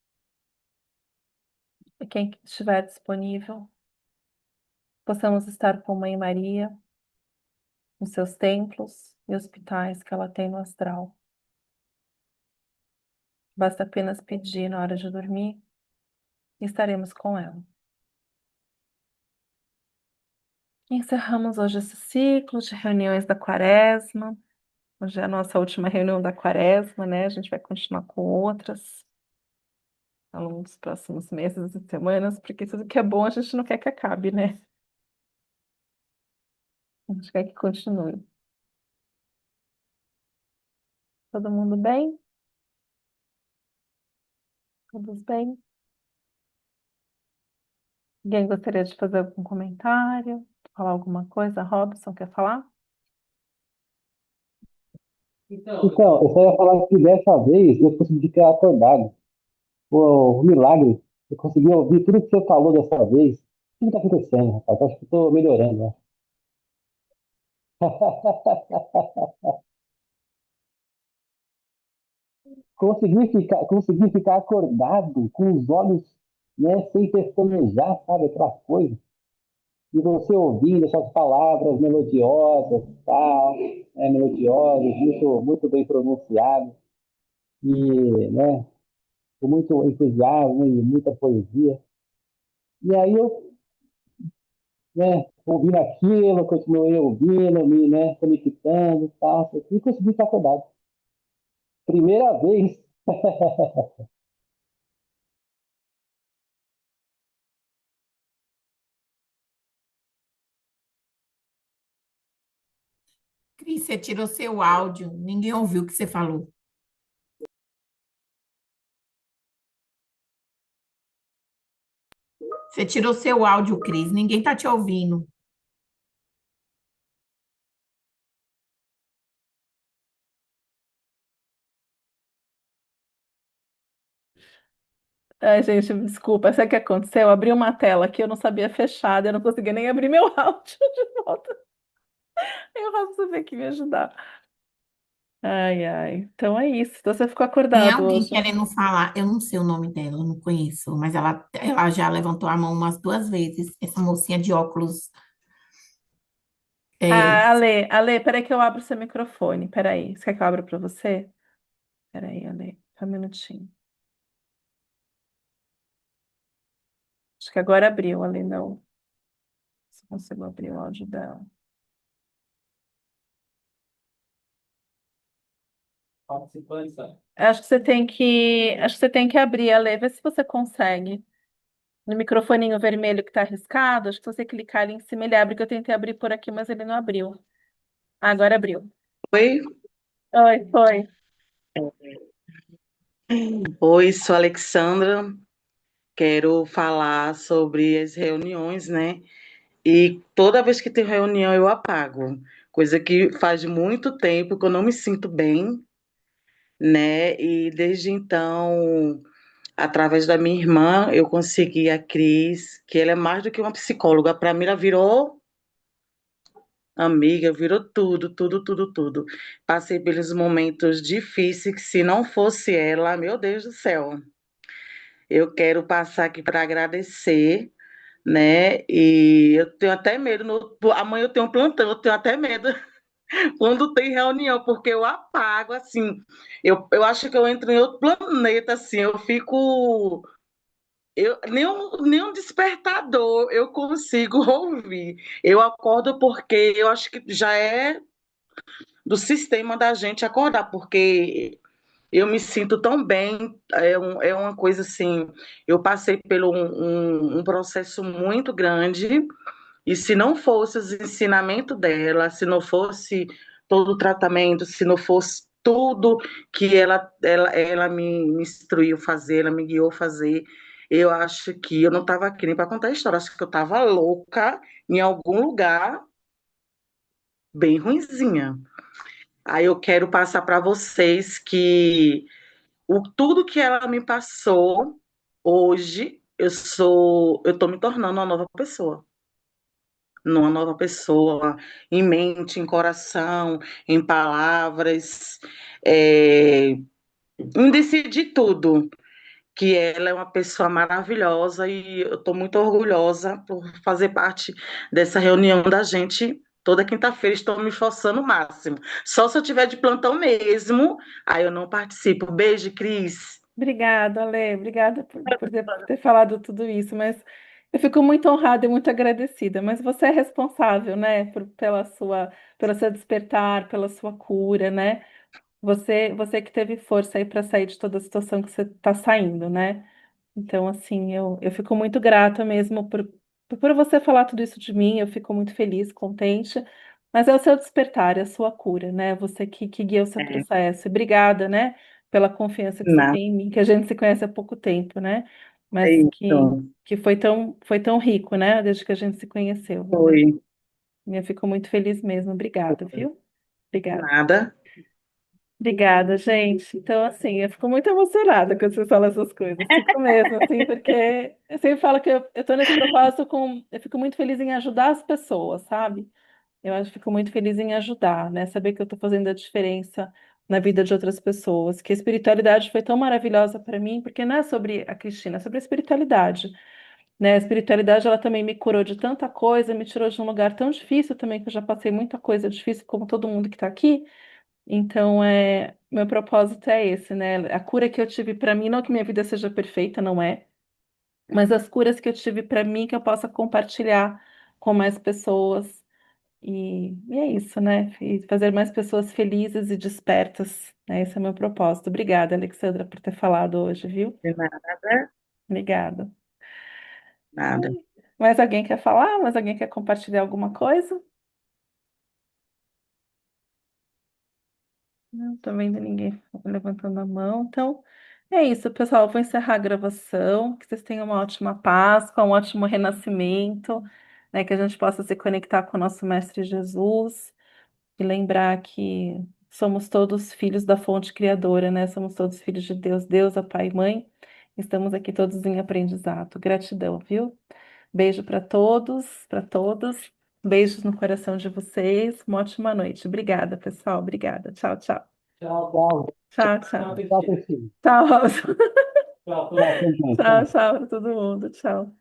E quem estiver disponível, possamos estar com Mãe Maria, nos seus templos e hospitais que ela tem no astral. Basta apenas pedir na hora de dormir e estaremos com ela. Encerramos hoje esse ciclo de reuniões da Quaresma. Hoje é a nossa última reunião da Quaresma, né? A gente vai continuar com outras ao longo dos próximos meses e semanas, porque tudo que é bom a gente não quer que acabe, né? A gente quer que continue. Todo mundo bem? Todos bem? Alguém gostaria de fazer algum comentário? Falar alguma coisa? Robson, quer falar? Então, eu só ia falar que dessa vez eu consegui ficar acordado. O milagre, eu consegui ouvir tudo que você falou dessa vez. O que está acontecendo, rapaz? Acho que estou melhorando, né? Consegui ficar acordado, com os olhos, né, sem pestanejar, sabe, aquela coisa. E você ouvindo essas palavras melodiosas, tal, melodiosas, muito, muito bem pronunciadas, e, né, com muito entusiasmo e muita poesia. E aí eu, né, ouvindo aquilo, continuei ouvindo, me, né, conectando, tal, e consegui ficar acordado. Primeira vez. Cris, você tirou seu áudio, ninguém ouviu o que você falou. Você tirou seu áudio, Cris, ninguém tá te ouvindo. Ai, gente, desculpa, sabe o que aconteceu? Eu abri uma tela aqui, eu não sabia fechar, eu não conseguia nem abrir meu áudio de volta. Aí o Rafa veio aqui me ajudar. Ai, ai. Então é isso. Então você ficou Tem acordado alguém hoje. querendo falar, eu não sei o nome dela, eu não conheço, mas ela já levantou a mão umas duas vezes, essa mocinha de óculos. É, Ah, Ale, peraí que eu abro seu microfone. Peraí. Você quer que eu abra para você? Peraí, Ale. Só um minutinho. Acho que agora abriu, Ale, não. Se consigo abrir o áudio dela. Acho que você tem que abrir, Ale. Vê se você consegue. No microfoninho vermelho que tá arriscado, acho que se você clicar ali em cima, ele abre, que eu tentei abrir por aqui, mas ele não abriu. Ah, agora abriu. Oi, Oi, foi. oi, sou a Alexandra. Quero falar sobre as reuniões, né? E toda vez que tem reunião eu apago, coisa que faz muito tempo que eu não me sinto bem, né? E desde então, através da minha irmã, eu consegui a Cris, que ela é mais do que uma psicóloga. Para mim, ela virou amiga, virou tudo, tudo, tudo, tudo. Passei pelos momentos difíceis que se não fosse ela, meu Deus do céu. Eu quero passar aqui para agradecer, né? E eu tenho até medo. Amanhã eu tenho um plantão, eu tenho até medo quando tem reunião, porque eu apago, assim. Eu acho que eu entro em outro planeta, assim. Eu fico. Nem um despertador eu consigo ouvir. Eu acordo porque eu acho que já é do sistema da gente acordar, porque eu me sinto tão bem, é uma coisa assim, eu passei por um processo muito grande, e se não fosse os ensinamentos dela, se não fosse todo o tratamento, se não fosse tudo que ela me instruiu a fazer, ela me guiou a fazer, eu acho que eu não estava aqui nem para contar a história, acho que eu estava louca em algum lugar bem ruinzinha. Aí eu quero passar para vocês que tudo que ela me passou hoje, eu estou me tornando uma nova pessoa, em mente, em coração, em palavras, em decidir tudo. Que ela é uma pessoa maravilhosa e eu estou muito orgulhosa por fazer parte dessa reunião da gente. Toda quinta-feira estou me esforçando o máximo. Só se eu tiver de plantão mesmo, aí eu não participo. Beijo, Cris. Obrigada, Ale. Obrigada por ter falado tudo isso, mas eu fico muito honrada e muito agradecida. Mas você é responsável, né, pelo seu despertar, pela sua cura, né? Você que teve força aí para sair de toda a situação que você está saindo, né? Então, assim, eu fico muito grata mesmo por você falar tudo isso de mim, eu fico muito feliz, contente, mas é o seu despertar, é a sua cura, né? Você que guia o seu É, processo. Obrigada, né, pela confiança que você nada, tem em mim, que a gente se conhece há pouco tempo, né? é Mas isso. que foi tão rico, né, desde que a gente se conheceu, né? Foi. Eu fico muito feliz mesmo. Obrigada, viu? Obrigada. Nada. Obrigada, gente. Então, assim, eu fico muito emocionada quando você fala essas coisas. Fico mesmo, assim, porque eu sempre falo que eu tô nesse propósito com. Eu fico muito feliz em ajudar as pessoas, sabe? Eu acho que fico muito feliz em ajudar, né? Saber que eu tô fazendo a diferença na vida de outras pessoas. Que a espiritualidade foi tão maravilhosa para mim, porque não é sobre a Cristina, é sobre a espiritualidade, né? A espiritualidade, ela também me curou de tanta coisa, me tirou de um lugar tão difícil também, que eu já passei muita coisa difícil, como todo mundo que tá aqui. Então, meu propósito é esse, né? A cura que eu tive para mim, não que minha vida seja perfeita, não é, mas as curas que eu tive para mim que eu possa compartilhar com mais pessoas. E é isso, né? E fazer mais pessoas felizes e despertas, né? Esse é o meu propósito. Obrigada, Alexandra, por ter falado hoje, viu? De nada, Obrigada. nada. Mais alguém quer falar? Mais alguém quer compartilhar alguma coisa? Não tô vendo ninguém levantando a mão. Então, é isso, pessoal. Eu vou encerrar a gravação. Que vocês tenham uma ótima Páscoa, um ótimo renascimento, né? Que a gente possa se conectar com o nosso Mestre Jesus e lembrar que somos todos filhos da fonte criadora, né? Somos todos filhos de Deus, Deus, a Pai e Mãe, Estamos aqui todos em aprendizado. Gratidão, viu? Beijo para todos, para todas. Beijos no coração de vocês. Uma ótima noite. Obrigada, pessoal. Obrigada. Tchau, tchau. Tchau, Tchau, tchau. tchau, Cristina. Tchau, Robson. Tchau, gente. Tchau, tchau para todo mundo. Tchau.